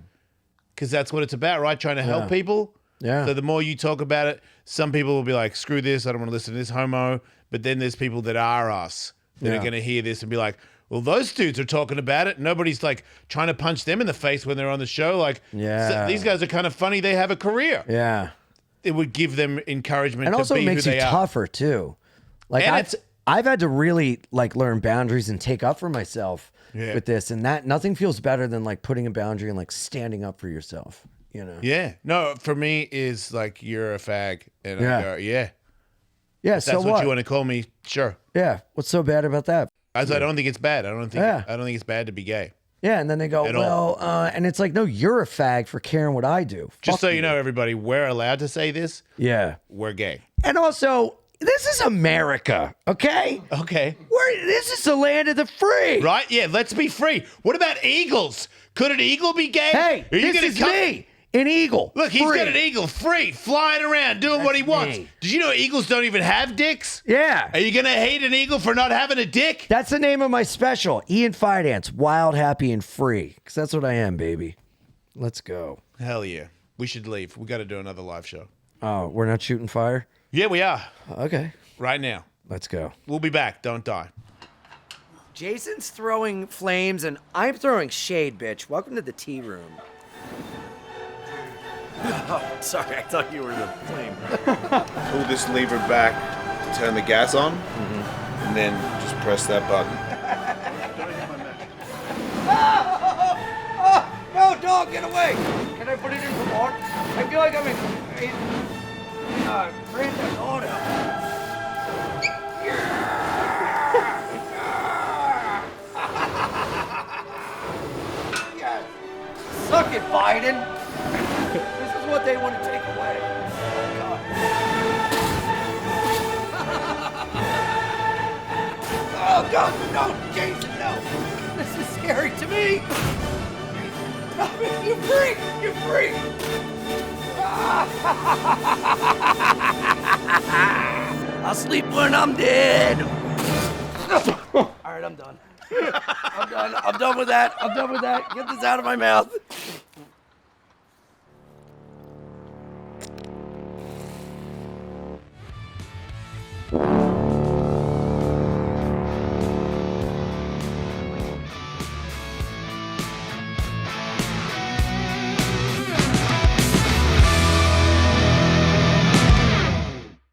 Because that's what it's about, right? Trying to help people. Yeah. So the more you talk about it, some people will be like, screw this, I don't want to listen to this homo. But then there's people that are us that are going to hear this and be like, well, those dudes are talking about it. Nobody's like trying to punch them in the face when they're on the show. Like, these guys are kind of funny. They have a career. Yeah. It would give them encouragement And to also be it makes who you they are. tougher too. Like And I've had to really like learn boundaries and take up for myself with this, and that nothing feels better than like putting a boundary and like standing up for yourself, you know? Yeah. No, for me is like, you're a fag. And I go, Yeah. If So that's what what? you want to call me, sure. Yeah. What's so bad about that? As I don't think it's bad. I don't think it's bad to be gay. Yeah. And then they go, At well, and it's like, no, you're a fag for caring what I do. Just Fuck so you know, everybody, we're allowed to say this. Yeah. We're gay. And also, This is America, okay? Okay. This is the land of the free. Right? Yeah, let's be free. What about eagles? Could an eagle be gay? Hey, Are you this gonna is come- me, an eagle. Look, he's free. got an eagle free, flying around, doing what he That's wants. me. Did you know eagles don't even have dicks? Yeah. Are you going to hate an eagle for not having a dick? That's the name of my special, Ian Fidance, wild, happy, and free. Because that's what I am, baby. Let's go. Hell yeah. We should leave. We got to do another live show. Oh, we're not shooting fire? Yeah, we are. Okay. Right now. Let's go. We'll be back. Don't die. Jason's throwing flames, and I'm throwing shade, bitch. Welcome to the tea room. Oh, sorry. I thought you were the flame. Pull this lever back to turn the gas on, and then just press that button. No, dog, get away. Can I put it in for more? I feel like I'm in Grand Theft Auto. Yes. Suck it, Biden. This is what they want to take away. Oh, God. Oh, God, no, Jason, no. This is scary to me. You freak! You freak! I'll sleep when I'm dead. All right, I'm done. I'm done. I'm done with that. I'm done with that. Get this out of my mouth.